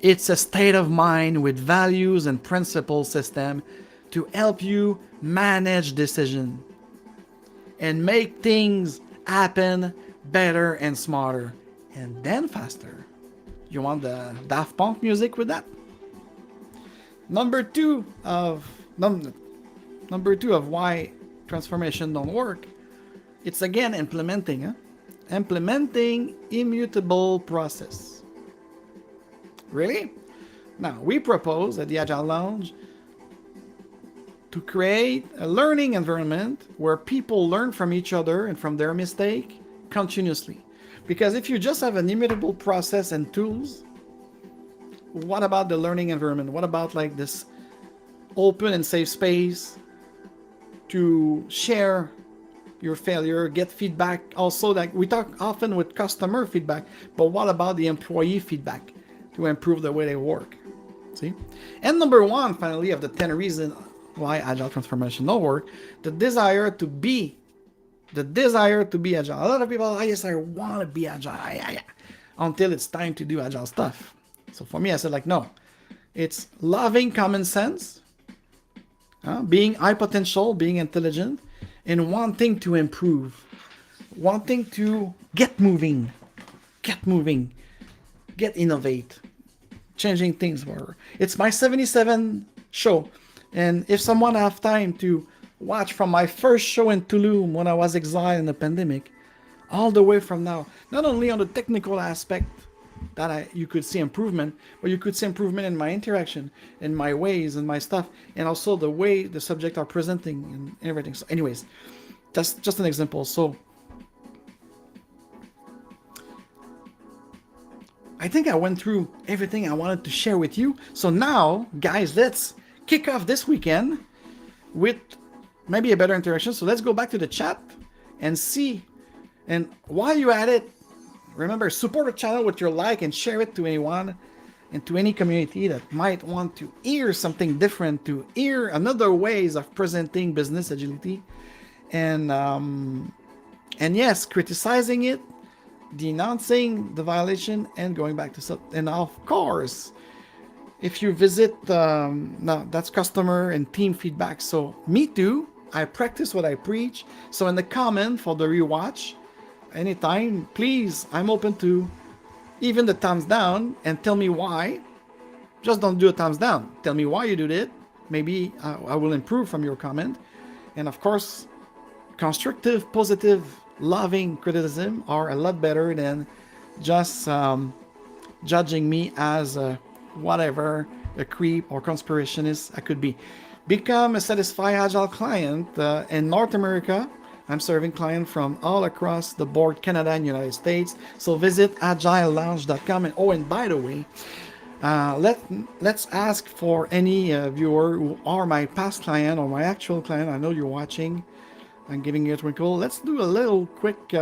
It's a state of mind with values and principle system to help you manage decision and make things happen better and smarter and then faster. You want the Daft Punk music with that? Number two of why transformation don't work, it's again implementing. Implementing immutable process. Really? Now, we propose at the Agile Lounge to create a learning environment where people learn from each other and from their mistake continuously. Because if you just have an immutable process and tools, what about the learning environment? What about like this open and safe space to share your failure, get feedback? Also, like we talk often with customer feedback, but what about the employee feedback to improve the way they work? See? And number one, finally, of the 10 reasons why agile transformation don't work, the desire to be agile. A lot of people, oh, yes, I want to be agile, until it's time to do agile stuff. So for me, I said like, no, it's loving common sense, being high potential, being intelligent, and wanting to improve, wanting to get moving, get innovate, changing things more. It's my 77 show. And if someone have time to watch from my first show in Tulum when I was exiled in the pandemic, all the way from now, not only on the technical aspect that you could see improvement, but you could see improvement in my interaction, in my ways, and my stuff, and also the way the subject are presenting and everything. So anyways, that's just an example. So I think I went through everything I wanted to share with you. So now, guys, let's kick off this weekend with maybe a better interaction. So let's go back to the chat and see. And while you're at it, remember, support the channel with your like and share it to anyone and to any community that might want to hear something different, to hear another ways of presenting business agility, and yes, criticizing it, denouncing the violation, and going back to stuff. And of course, if you visit, no, that's customer and team feedback. So me too. I practice what I preach. So in the comment for the rewatch, anytime, please, I'm open to even the thumbs down and tell me why. Just don't do a thumbs down. Tell me why you did it. Maybe I will improve from your comment. And of course, constructive, positive, loving criticism are a lot better than just judging me as whatever, a creep or conspirationist I could be. Become a satisfied Agile client in North America. I'm serving clients from all across the board, Canada and United States. So visit agilelounge.com. And oh, and by the way, let's ask for any viewer who are my past client or my actual client. I know you're watching. I'm giving you a twinkle. Let's do a little quick,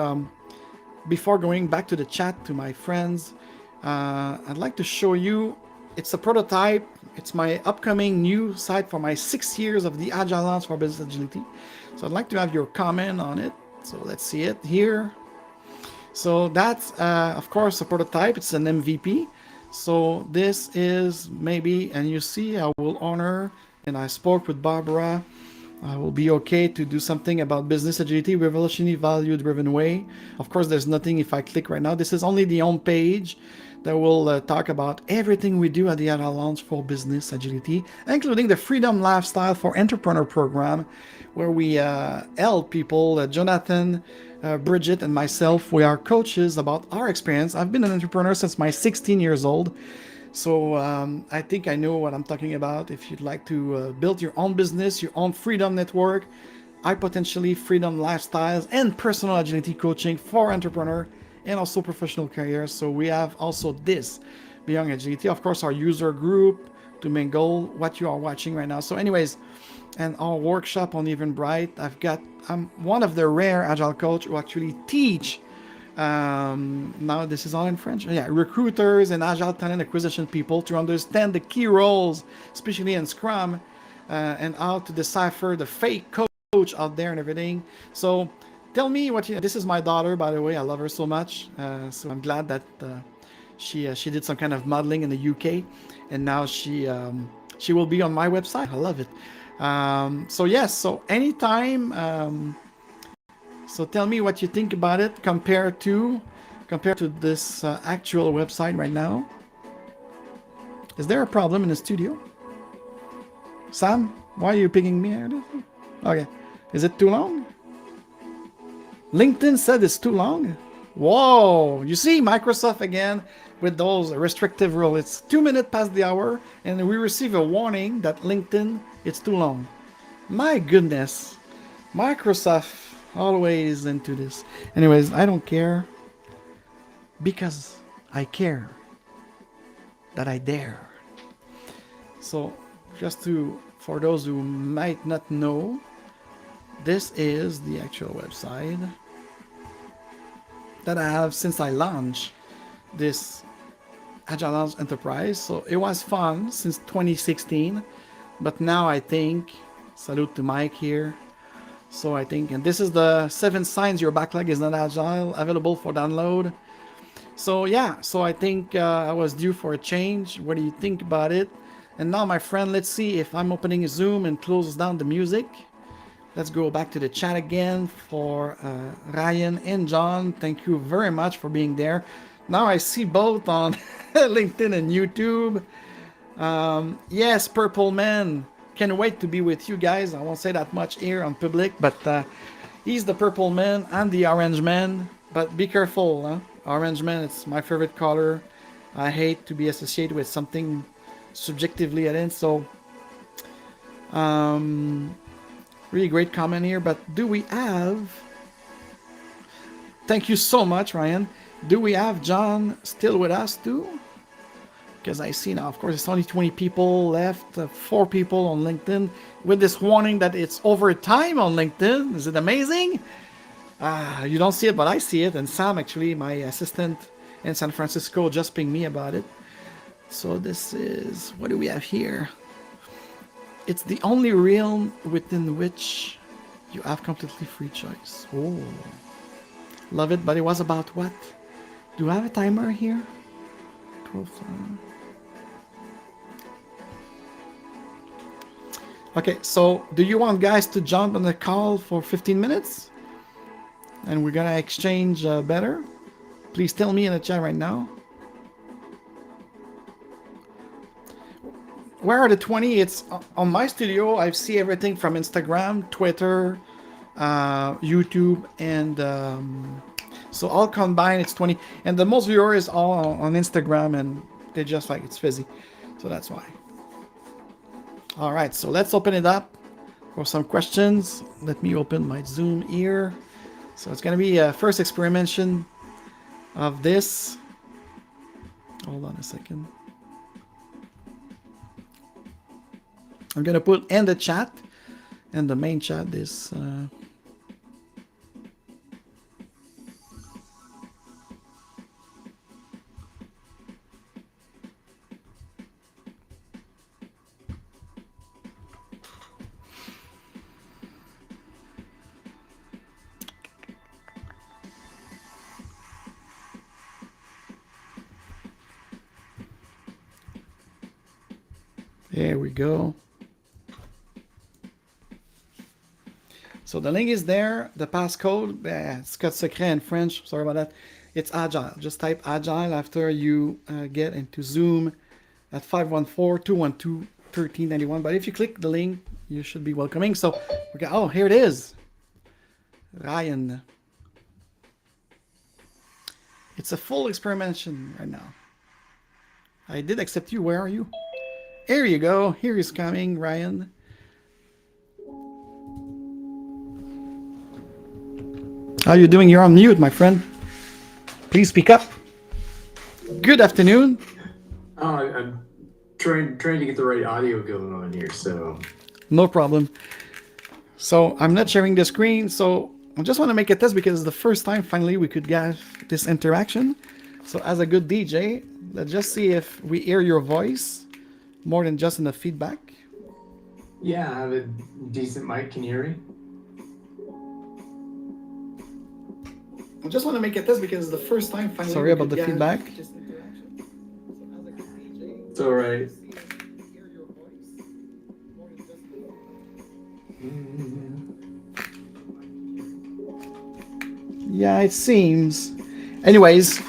before going back to the chat to my friends, I'd like to show you, it's a prototype. It's my upcoming new site for my 6 years of the Agile Lounge for Business Agility. So I'd like to have your comment on it. So let's see it here. So that's, of course, a prototype. It's an MVP. So this is maybe, and you see, I will honor, and I spoke with Barbara, I will be okay to do something about business agility, revolutionary value-driven way. Of course, there's nothing if I click right now. This is only the home page that will talk about everything we do at the Agile Lounge for business agility, including the Freedom Lifestyle for Entrepreneur program, where we help people, Jonathan, Bridget, and myself. We are coaches about our experience. I've been an entrepreneur since my 16 years old. So I think I know what I'm talking about. If you'd like to build your own business, your own freedom network, high potentially freedom lifestyles, and personal agility coaching for entrepreneur and also professional careers. So we have also this Beyond Agility, of course, our user group to mingle what you are watching right now. So anyways, and our workshop on Eventbrite, I'm one of the rare Agile coach who actually teach. Now this is all in French. Yeah, recruiters and Agile talent acquisition people to understand the key roles, especially in Scrum, and how to decipher the fake coach out there and everything. So tell me what you. This is my daughter, by the way. I love her so much. So I'm glad that she did some kind of modeling in the UK, and now she will be on my website. I love it. So yes. So anytime. So tell me what you think about it compared to this actual website right now. Is there a problem in the studio? Sam, why are you picking me? Okay. Is it too long? LinkedIn said it's too long. Whoa. You see Microsoft again with those restrictive rules. It's 2 minutes past the hour and we receive a warning that LinkedIn, it's too long. My goodness. Microsoft always into this. Anyways, I don't care because I care that I dare. So just for those who might not know, this is the actual website that I have since I launched this Agile Lounge Enterprise. So it was fun since 2016, but now I think, salute to Mike here. So I think, and this is the 7 signs your backlog is not agile, available for download. So yeah, so I think I was due for a change. What do you think about it? And now, my friend, let's see if I'm opening Zoom and closes down the music. Let's go back to the chat again for Ryan and John. Thank you very much for being there. Now I see both on LinkedIn and YouTube. Yes, Purple Man. Can't wait to be with you guys. I won't say that much here on public, but he's the purple man. I'm the orange man. But be careful, huh? Orange man, it's my favorite color. I hate to be associated with something subjectively at end. So, really great comment here. But do we have? Thank you so much, Ryan. Do we have John still with us too? Because I see now, of course, it's only 20 people left, 4 people on LinkedIn, with this warning that it's over time on LinkedIn. Is it amazing? You don't see it, but I see it. And Sam, actually, my assistant in San Francisco, just pinged me about it. So this is, what do we have here? It's the only realm within which you have completely free choice. Oh, love it. But it was about what? Do I have a timer here? 12. Okay, so do you want guys to jump on the call for 15 minutes? And we're gonna exchange better? Please tell me in the chat right now. Where are the 20? It's on my studio. I see everything from Instagram, Twitter, YouTube, and so all combined it's 20. And the most viewers is all on Instagram, and they just like it's fizzy. So that's why. All right, so let's open it up for some questions. Let me open my Zoom here. So it's gonna be a first experimentation of this. Hold on a second. I'm gonna put in the chat, and the main chat is there we go. So the link is there. The passcode, it's got secret in French. Sorry about that. It's Agile. Just type Agile after you get into Zoom at 514-212-1391. But if you click the link, you should be welcoming. So, okay. Oh, here it is. Ryan. It's a full experimentation right now. I did accept you. Where are you? Here you go. Here is coming, Ryan. How are you doing? You're on mute, my friend. Please speak up. Good afternoon. I'm trying to get the right audio going on here, so. No problem. So I'm not sharing the screen, so I just want to make a test because it's the first time finally we could get this interaction. So as a good DJ, let's just see if we hear your voice more than just in the feedback. Yeah, I have a decent mic. Can you hear me? I just want to make a test because it's the first time finally. Sorry about the feedback. It's all right. Yeah, it seems. Anyways,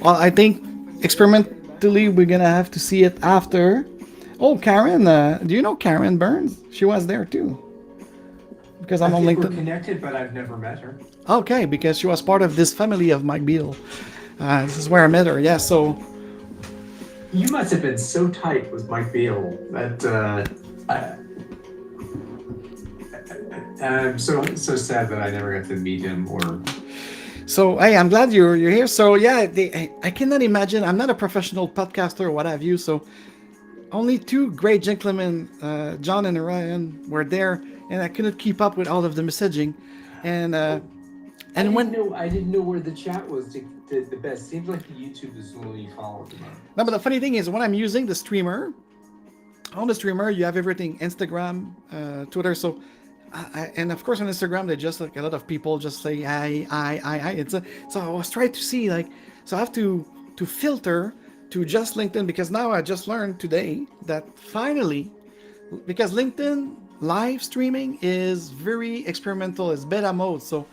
well, I think experimentally we're gonna have to see it after. Oh, Karen, do you know Karen Burns? She was there too. Because I'm on LinkedIn. We're connected, but I've never met her. Okay, because she was part of this family of McAgile. This is where I met her. Yeah, so. You must have been so tight with McAgile that I'm so sad that I never got to meet him or. So hey, I'm glad you're here. So yeah, I cannot imagine. I'm not a professional podcaster or what have you. So only two great gentlemen, John and Ryan, were there, and I couldn't keep up with all of the messaging. And I didn't know where the chat was the best. Seems like the YouTube is the one you followed. No, but the funny thing is when I'm using the streamer, on the streamer you have everything: Instagram, Twitter. So. And of course on Instagram they just like a lot of people just say hi. So I was trying to see like, so I have to filter to just LinkedIn, because now I just learned today that finally, because LinkedIn live streaming is very experimental, it's beta mode, so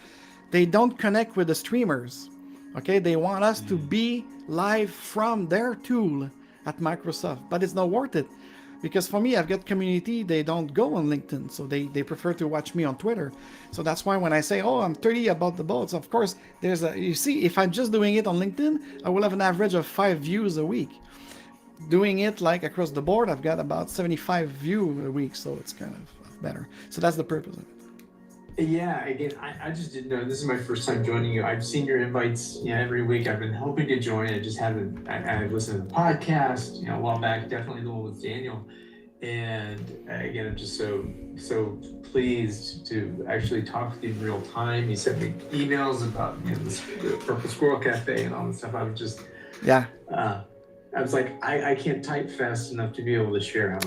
they don't connect with the streamers. Okay, they want us to be live from their tool at Microsoft, but it's not worth it. Because for me, I've got community, they don't go on LinkedIn, so they prefer to watch me on Twitter. So that's why when I say, oh, I'm 30 about the boats, of course, you see, if I'm just doing it on LinkedIn, I will have an average of 5 views a week. Doing it like across the board, I've got about 75 views a week, so it's kind of better. So that's the purpose of it. Yeah, again, I just didn't know. This is my first time joining you. I've seen your invites, every week. I've been hoping to join. I just haven't. I listened to the podcast, a while back. Definitely the one with Daniel. And again, I'm just so pleased to actually talk with you in real time. You sent me emails about the Purple Squirrel Cafe and all this stuff. I was just I was like, I can't type fast enough to be able to share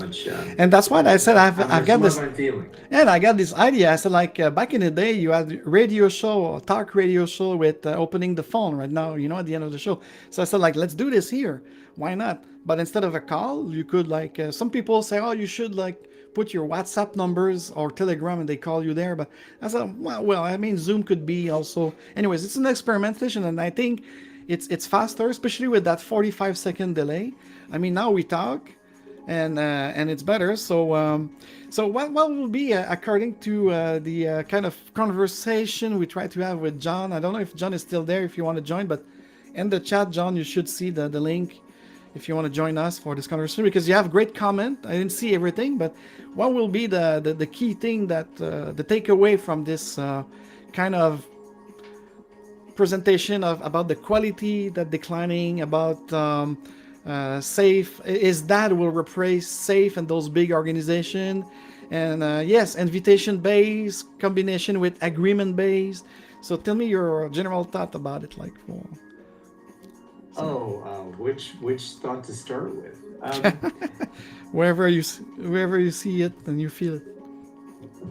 And that's what I said. how I've much got love this, I'm feeling. and I got this idea. I said, like, back in the day, you had radio show, talk radio show with opening the phone. Right now, at the end of the show. So I said, like, let's do this here. Why not? But instead of a call, you could, like, some people say, oh, you should, like, put your WhatsApp numbers or Telegram and they call you there. But I said, well, I mean, Zoom could be also. Anyways, it's an experimentation, and I think it's faster, especially with that 45-second delay. I mean, now we talk, and it's better. So what will be according to the kind of conversation we try to have with John? I don't know if John is still there. If you want to join, but in the chat, John, you should see the link if you want to join us for this conversation, because you have great comment. I didn't see everything, but what will be the key thing that the takeaway from this kind of presentation of about the quality that declining, about safe is that will replace safe and those big organization, and yes, invitation based combination with agreement based. So tell me your general thought about it, like for Which thought to start with? wherever you see it and you feel it.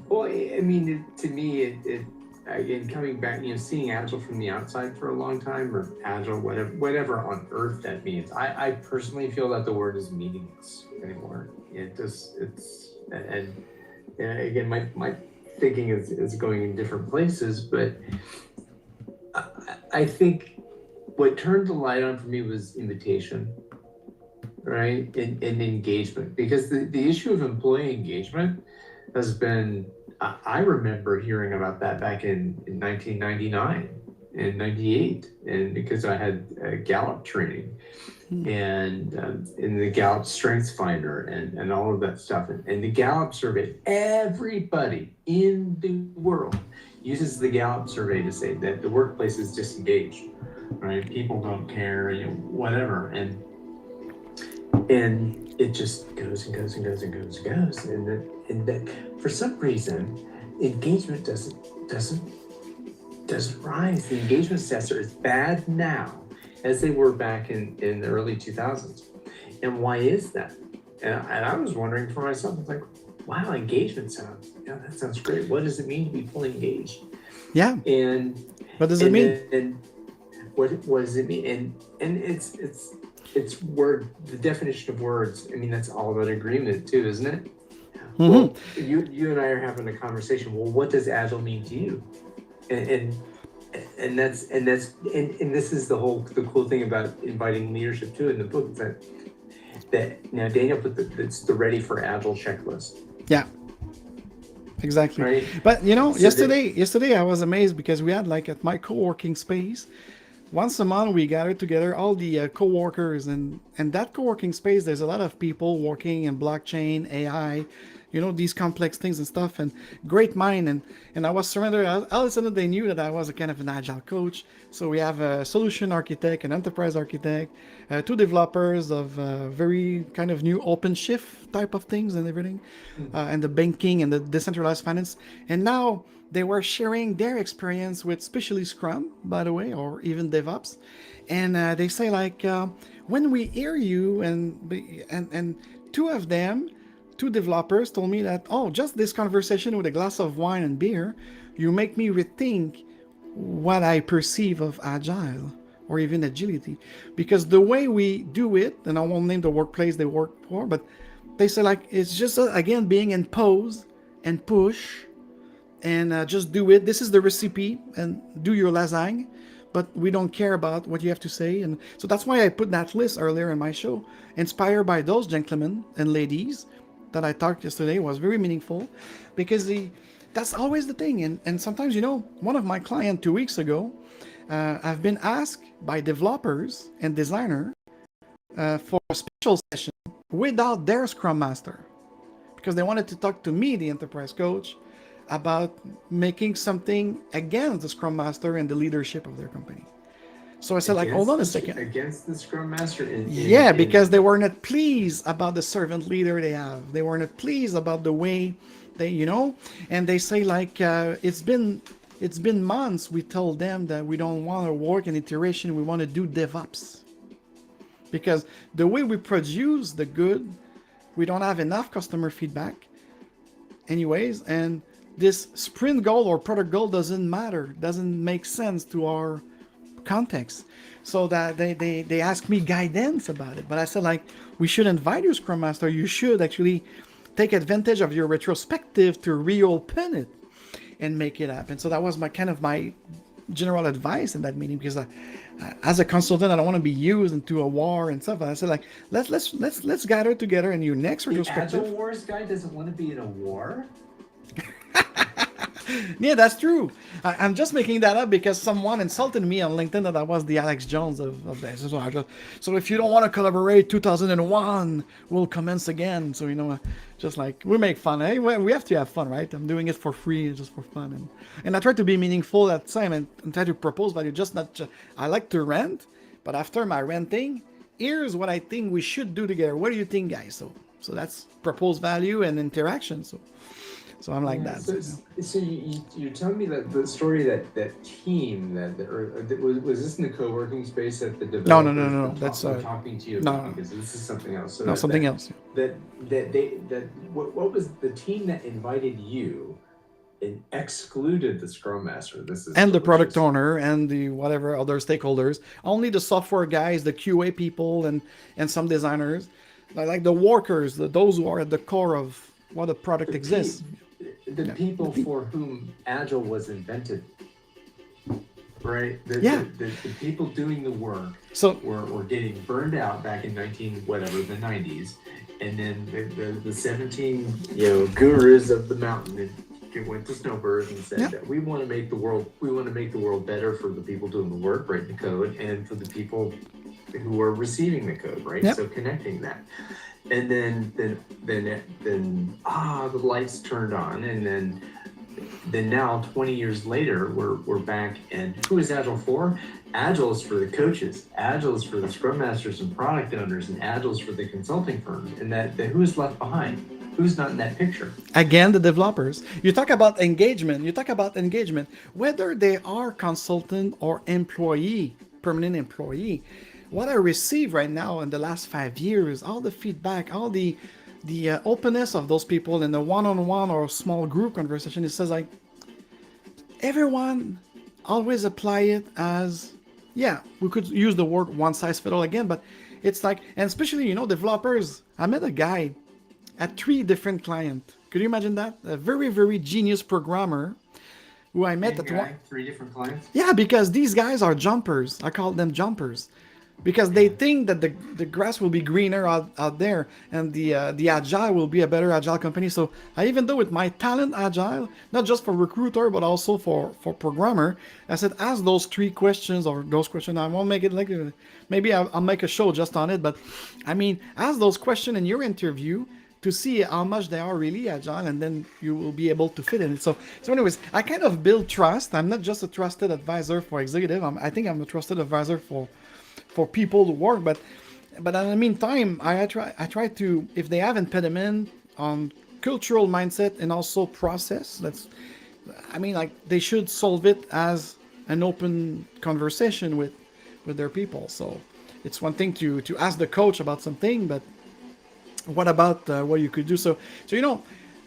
Well, I mean, to me, it again, coming back, seeing Agile from the outside for a long time, or Agile, whatever on earth that means. I personally feel that the word is meaningless anymore. And again, my thinking is going in different places, but I think what turned the light on for me was invitation, right? And engagement, because the issue of employee engagement has been, I remember hearing about that back in 1999 and 98, and because I had Gallup training and in the Gallup Strengths Finder and all of that stuff. And the Gallup survey, everybody in the world uses the Gallup survey to say that the workplace is disengaged, right? People don't care, whatever. And it just goes and goes and goes and goes and goes. And that for some reason, engagement doesn't rise. The engagement stats are as bad now as they were back in the early 2000s. And why is that? And I was wondering for myself, I was like, wow, engagement that sounds great. What does it mean to be fully engaged? Yeah. And what does it mean? And what does it mean? And it's word, the definition of words. I mean, that's all about agreement too, isn't it? Mm-hmm. Well, you and I are having a conversation. Well, what does Agile mean to you? And this is the cool thing about inviting leadership too in the book, is that now Daniel put it's the ready for Agile checklist. Yeah. Exactly. Right? But yesterday I was amazed because we had, like, at my co-working space, once a month we gather together all the co-workers, and that co-working space, there's a lot of people working in blockchain, AI, these complex things and stuff, and great mind. And I was surrounded, all of a sudden they knew that I was a kind of an agile coach. So we have a solution architect, an enterprise architect, two developers of very kind of new OpenShift type of things and everything, and the banking and the decentralized finance. And now they were sharing their experience with especially Scrum, by the way, or even DevOps. And they say, like, when we hear you, and two of them, two developers told me that, just this conversation with a glass of wine and beer, you make me rethink what I perceive of Agile or even agility. Because the way we do it, and I won't name the workplace they work for, but they say, like, it's just, again, being imposed and push and just do it. This is the recipe, and do your lasagne, but we don't care about what you have to say. And so that's why I put that list earlier in my show, inspired by those gentlemen and ladies that I talked yesterday. Was very meaningful, because that's always the thing. And sometimes, one of my clients 2 weeks ago, I've been asked by developers and designers for a special session without their Scrum Master, because they wanted to talk to me, the enterprise coach, about making something against the Scrum Master and the leadership of their company. So I said, like, hold on a second. Against the Scrum Master? Because they were not pleased about the servant leader they have. They were not pleased about the way they, and they say, like, it's been months we told them that we don't want to work in iteration, we want to do DevOps. because the way we produce the good, we don't have enough customer feedback anyways, and this sprint goal or product goal doesn't matter, doesn't make sense to our context. So that they ask me guidance about it, but I said, like, we should invite you, scrum master, you should actually take advantage of your retrospective to reopen it and make it happen. So that was my kind of my general advice in that meeting, because as a consultant, I don't want to be used into a war and stuff. I said, like, let's gather together in your next The retrospective. Agile Wars guy doesn't want to be in a war. Yeah, that's true. I'm just making that up because someone insulted me on LinkedIn that I was the Alex Jones of this. So if you don't want to collaborate, 2001 will commence again. So, just like we make fun. Hey, we have to have fun, right? I'm doing it for free, just for fun. And I try to be meaningful at the time and try to propose value. I like to rent, but after my renting, here's what I think we should do together. What do you think, guys? So that's propose value and interaction. So I'm like that. So you're telling me that the story that team was this in the co-working space that the developers No. That's talking to you about, because this is something else. So something else. What was the team that invited you and excluded the Scrum Master? And the product owner and the whatever other stakeholders. Only the software guys, the QA people, and some designers, like the workers, those who are at the core of what the product exists. The people for whom Agile was invented, right? The people doing the work were getting burned out back in the 90s, and then the 17 gurus of the mountain went to Snowbird and said that we want to make the world better for the people doing the work, writing the code, and for the people who are receiving the code, right? Yep. So connecting that. And then the lights turned on, and then now 20 years later we're back. And who is Agile for? Agile is for the coaches. Agile is for the Scrum Masters and product owners, and Agile is for the consulting firms. And that who is left behind? Who's not in that picture? Again, the developers. You talk about engagement. Whether they are consultant or employee, permanent employee. What I receive right now in the last 5 years, all the feedback, all the openness of those people in the one-on-one or small group conversation, it says, like, everyone always apply it as, we could use the word one size fits all again, but it's like, and especially, developers. I met a guy at 3 different clients. Could you imagine that? A very, very genius programmer who I met at 3 different clients? Yeah, because these guys are jumpers. I call them jumpers. Because they think that the grass will be greener out there, and the Agile will be a better Agile company. So I even though with my talent Agile, not just for recruiter, but also for programmer, I said, ask those 3 questions, or those questions. I won't make it like, maybe I'll make a show just on it. But I mean, ask those questions in your interview to see how much they are really Agile, and then you will be able to fit in it. So anyways, I kind of build trust. I'm not just a trusted advisor for executive. I think I'm a trusted advisor for people to work, but in the meantime, I try to, if they have impediment on cultural mindset and also process, they should solve it as an open conversation with their people. So it's one thing to ask the coach about something, but what about what you could do? So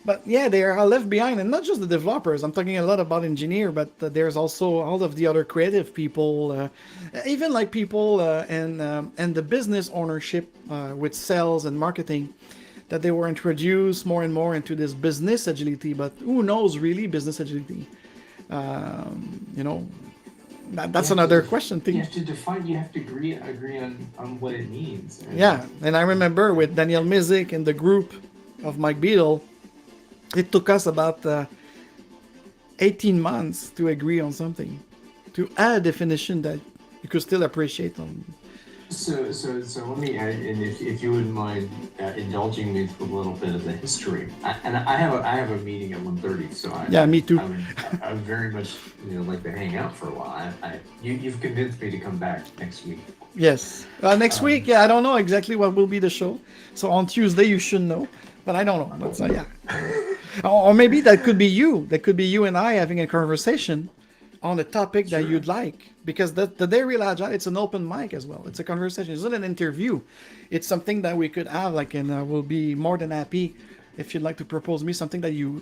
but they are left behind, and not just the developers. I'm talking a lot about engineer, but there's also all of the other creative people, even like people and the business ownership with sales and marketing, that they were introduced more and more into this business agility. But who knows really business agility? That's another question. You have to define. You have to agree on what it means. And I remember with Daniel Mizik and the group of McAgile, it took us about 18 months to agree on something, to add a definition that you could still appreciate on. So let me add, and if you wouldn't mind indulging me with a little bit of the history, I have a meeting at 1:30, so me too. I would very much like to hang out for a while. You've convinced me to come back next week. Yes, next week. I don't know exactly what will be the show. So on Tuesday you should know, but I don't know. But or maybe that could be you. That could be you and I having a conversation on a topic that Sure. you'd like, because the Day Real Agile, it's an open mic as well. It's a conversation. It's not an interview. It's something that we could have, like, and we'll be more than happy if you'd like to propose me something that you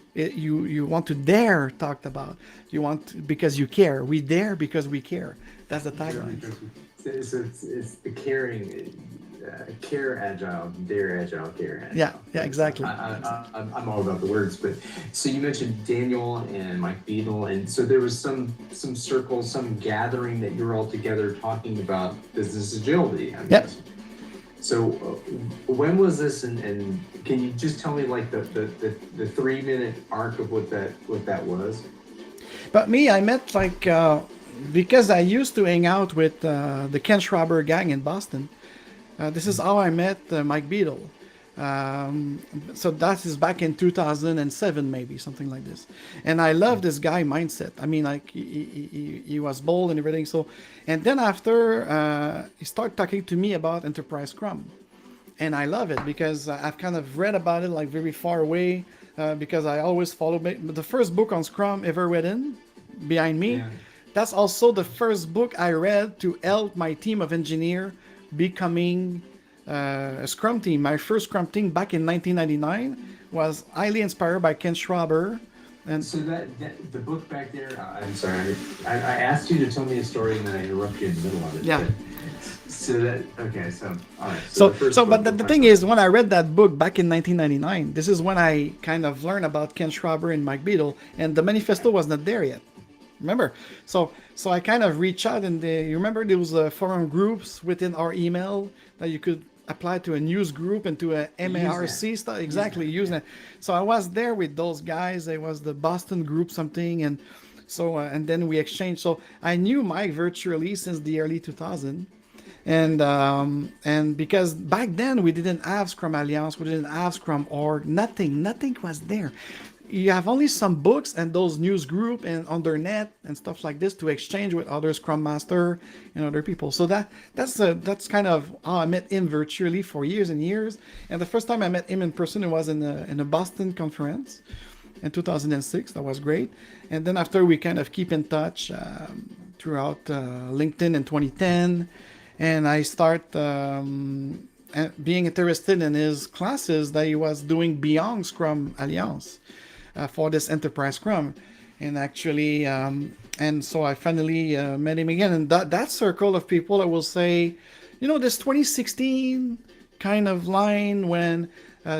want to dare talk about. You want because you care. We dare because we care. That's the tagline. It's the caring, care agile, dare agile, care agile. Yeah, exactly. I'm all about the words, but so you mentioned Daniel and Mike Beadle, and so there was some circle, some gathering that you were all together talking about business agility. I Yep. So when was this, and can you just tell me like the 3-minute arc of what that was? But me, I met like because I used to hang out with the Ken Schraber gang in Boston. This is how I met Mike Beadle. So that is back in 2007, maybe something like this. And I love this guy mindset. I mean, like he was bold and everything. So, and then after he started talking to me about Enterprise Scrum, and I love it because I've kind of read about it like very far away because I always follow the first book on Scrum ever written behind me. Yeah. That's also the first book I read to help my team of engineers becoming a Scrum team. My first Scrum team back in 1999 was highly inspired by Ken Schraber. And so that the book back there, I'm sorry, I asked you to tell me a story and then I interrupted you in the middle of it. Yeah. So that, okay, so all right. But the thing is, when I read that book back in 1999, this is when I kind of learned about Ken Schraber and Mike Beadle, and the manifesto was not there yet. Remember? So I kind of reached out, and you remember there was forum groups within our email that you could apply to a news group and to a MARC stuff. Exactly, using it. So I was there with those guys. It was the Boston group something, and so and then we exchanged. So I knew Mike virtually since the early 2000s. And because back then we didn't have Scrum Alliance, we didn't have Scrum Org, nothing was there. You have only some books and those news group and on their net and stuff like this to exchange with other Scrum Master and other people. So that's kind of how I met him virtually for years and years. And the first time I met him in person, it was in a Boston conference in 2006. That was great. And then after we kind of keep in touch throughout LinkedIn in 2010. And I start being interested in his classes that he was doing beyond Scrum Alliance for this Enterprise Scrum. And actually, and so I finally met him again. And that circle of people, I will say, this 2016 kind of line when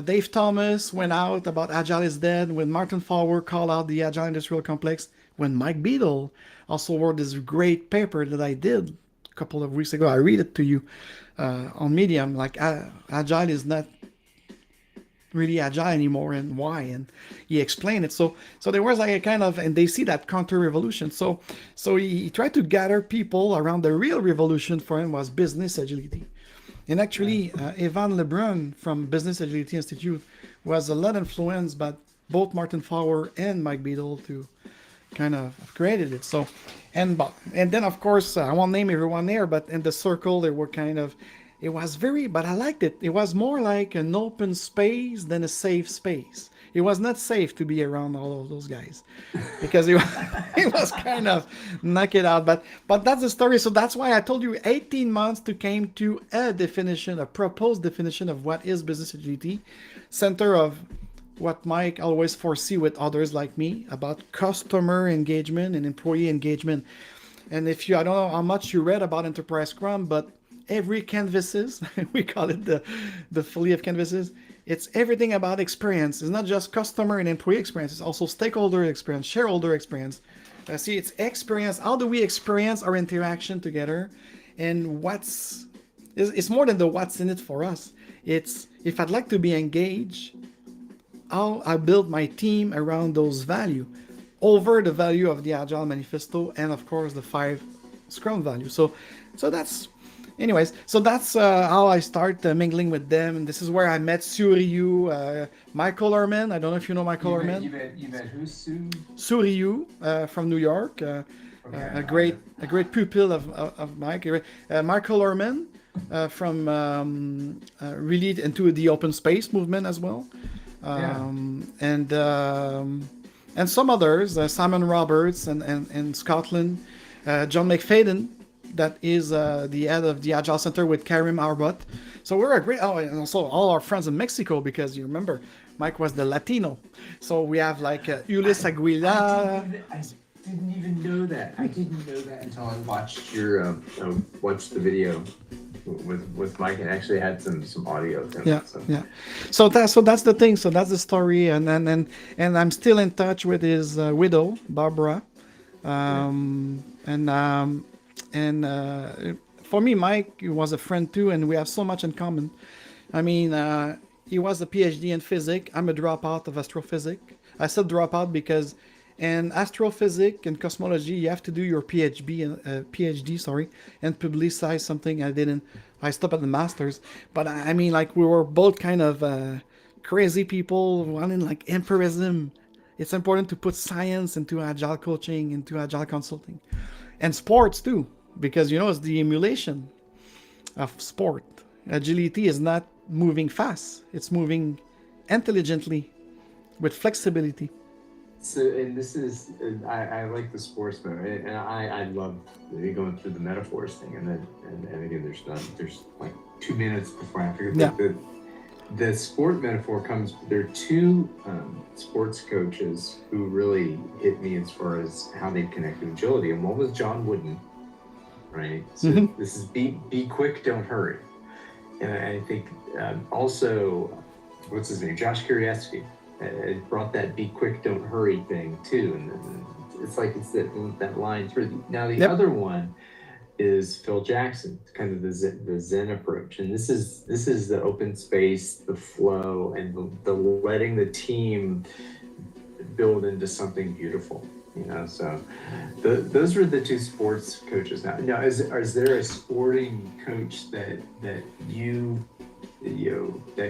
Dave Thomas went out about Agile is dead, when Martin Fowler called out the Agile Industrial Complex, when Mike Beadle also wrote this great paper that I did couple of weeks ago. I read it to you on Medium, like Agile is not really Agile anymore and why, and he explained it. So there was like a kind of, and they see that counter revolution. So he tried to gather people around the real revolution for him was business agility. And actually, Evan Lebrun from Business Agility Institute was a lot influenced by both Martin Fowler and Mike Beadle to kind of created it. So, and then of course I won't name everyone there, but in the circle they were kind of, it was very, but I liked it. It was more like an open space than a safe space. It was not safe to be around all of those guys because it was kind of knock it out. But that's the story. So that's why I told you 18 months to came to a proposed definition of what is business agility, center of what Mike always foresee with others like me about customer engagement and employee engagement. And I don't know how much you read about Enterprise Scrum, but every canvases, we call it the fully of canvases, it's everything about experience. It's not just customer and employee experience, it's also stakeholder experience, shareholder experience. See, it's experience. How do we experience our interaction together? And it's more than the what's in it for us. It's if I'd like to be engaged, how I build my team around those values over the value of the Agile Manifesto and of course the 5 Scrum values. So that's, anyways, so that's how I start mingling with them. And this is where I met Suryu, Michael Herman. I don't know if you know Michael Herman. You met who? Suryu from New York, a great pupil of Mike. Michael Herman from really into the open space movement as well. And and some others, Simon Roberts and Scotland, John McFadden, that is the head of the Agile Center with Karim Arbot. So we're a great, oh, and also all our friends in Mexico, because you remember, Mike was the Latino. So we have like Ulises Aguilar. I didn't even know that. I didn't know that until I watched your watched the video with Mike, and actually had some audio of him. Yeah, yeah. So that's the thing. So that's the story, and I'm still in touch with his widow, Barbara, and for me, Mike was a friend too, and we have so much in common. I mean, he was a PhD in physics. I'm a dropout of astrophysics. I said dropout because in astrophysics and cosmology, you have to do your PhD, and publicize something. I didn't. I stopped at the masters. But I mean, like, we were both kind of crazy people wanting like empirism. It's important to put science into agile coaching, into agile consulting, and sports too, because it's the emulation of sport. Agility is not moving fast; it's moving intelligently with flexibility. So, and this is, I like the sports mode, and I love going through the metaphors thing, and then and again, there's like 2 minutes before I forget. Yeah. The sport metaphor comes. There are two sports coaches who really hit me as far as how they connect with agility, and one was John Wooden, right? So this is be quick, don't hurry, and I think also, what's his name, Josh Kiriaski. It brought that "be quick, don't hurry" thing too, and it's like it's that line through. Now the other one is Phil Jackson, kind of the Zen approach, and this is the open space, the flow, and the letting the team build into something beautiful. So those were the two sports coaches. Now, is there a sporting coach that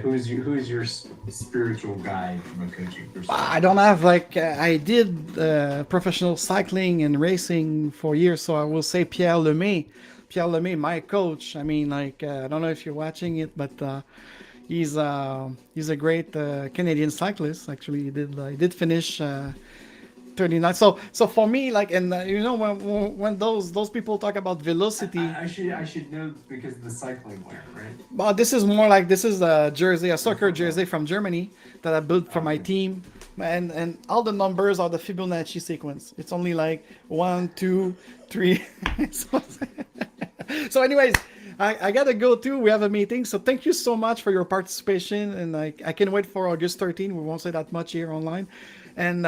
who's your spiritual guide from a coaching perspective? I don't have I did professional cycling and racing for years, so I will say Pierre Lemay. Pierre Lemay, my coach. I mean, I don't know if you're watching it, but he's a great Canadian cyclist. Actually, he did finish 39. So for me, when those people talk about velocity, I should know because of the cycling wear, right? Well, this is more like, this is a jersey, a soccer jersey from Germany that I built for my team, and all the numbers are the Fibonacci sequence. It's only like 1, 2, 3. So anyways, I gotta go too. We have a meeting. So thank you so much for your participation, and I can't wait for August 13. We won't say that much here online, and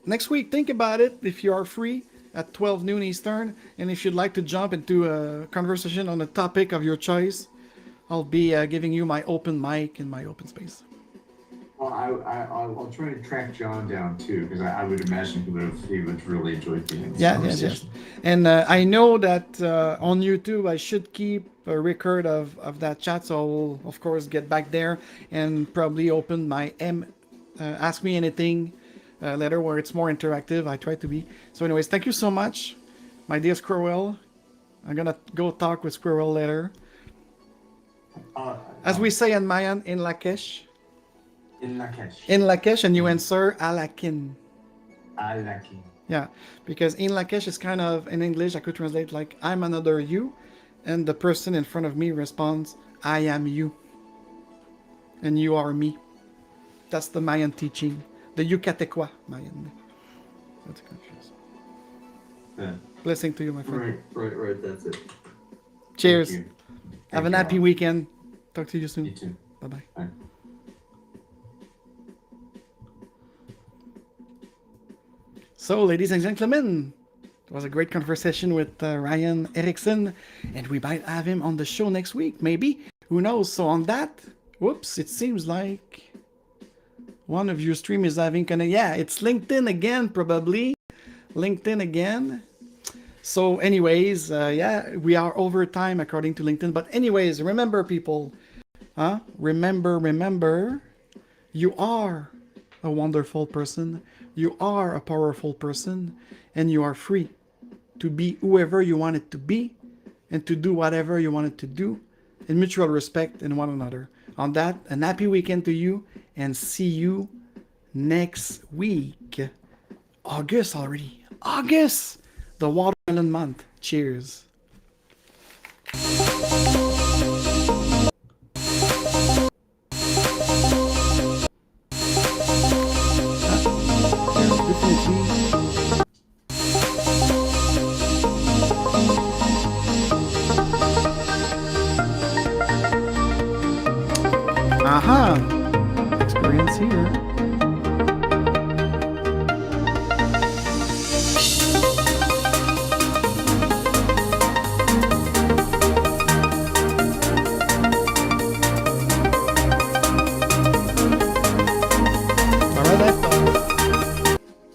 next week, think about it if you are free at 12 noon Eastern, and if you'd like to jump into a conversation on a topic of your choice, I'll be giving you my open mic and my open space. Well, I'll try to track John down too, because I would imagine he would really enjoy being in this conversation. Yes. And I know that on YouTube I should keep a record of that chat, so I will of course get back there and probably open my Ask Me Anything letter where it's more interactive. I try to be. So anyways, thank you so much, my dear Squirrel. I'm gonna go talk with Squirrel later. As we say in Mayan, in Lakesh. In Lakesh. In Lakesh, and you answer Alakin. Alakin. Yeah, because in Lakesh is kind of, in English, I could translate like, I'm another you, and the person in front of me responds, I am you, and you are me. That's the Mayan teaching. The Yucatequa Mayan. That's conscious. Yeah. Blessing to you, my friend. Right. That's it. Cheers. Have a happy weekend. Talk to you soon. You too. Bye-bye. Bye. So, ladies and gentlemen, it was a great conversation with Ryan Erickson, and we might have him on the show next week, maybe. Who knows? So on that, whoops, it seems like one of your stream is having yeah, it's LinkedIn again, probably. LinkedIn again. So anyways, yeah, we are over time according to LinkedIn. But anyways, remember, people, remember, you are a wonderful person. You are a powerful person, and you are free to be whoever you want it to be and to do whatever you want it to do in mutual respect in one another. On that, a happy weekend to you, and see you next week. August already. August! The watermelon month. Cheers. Aha! Experience here.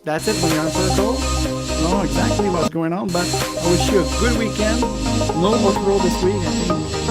That's it when you're on Perco. I don't know exactly what's going on, but I wish you a good weekend. No outro this week, I think.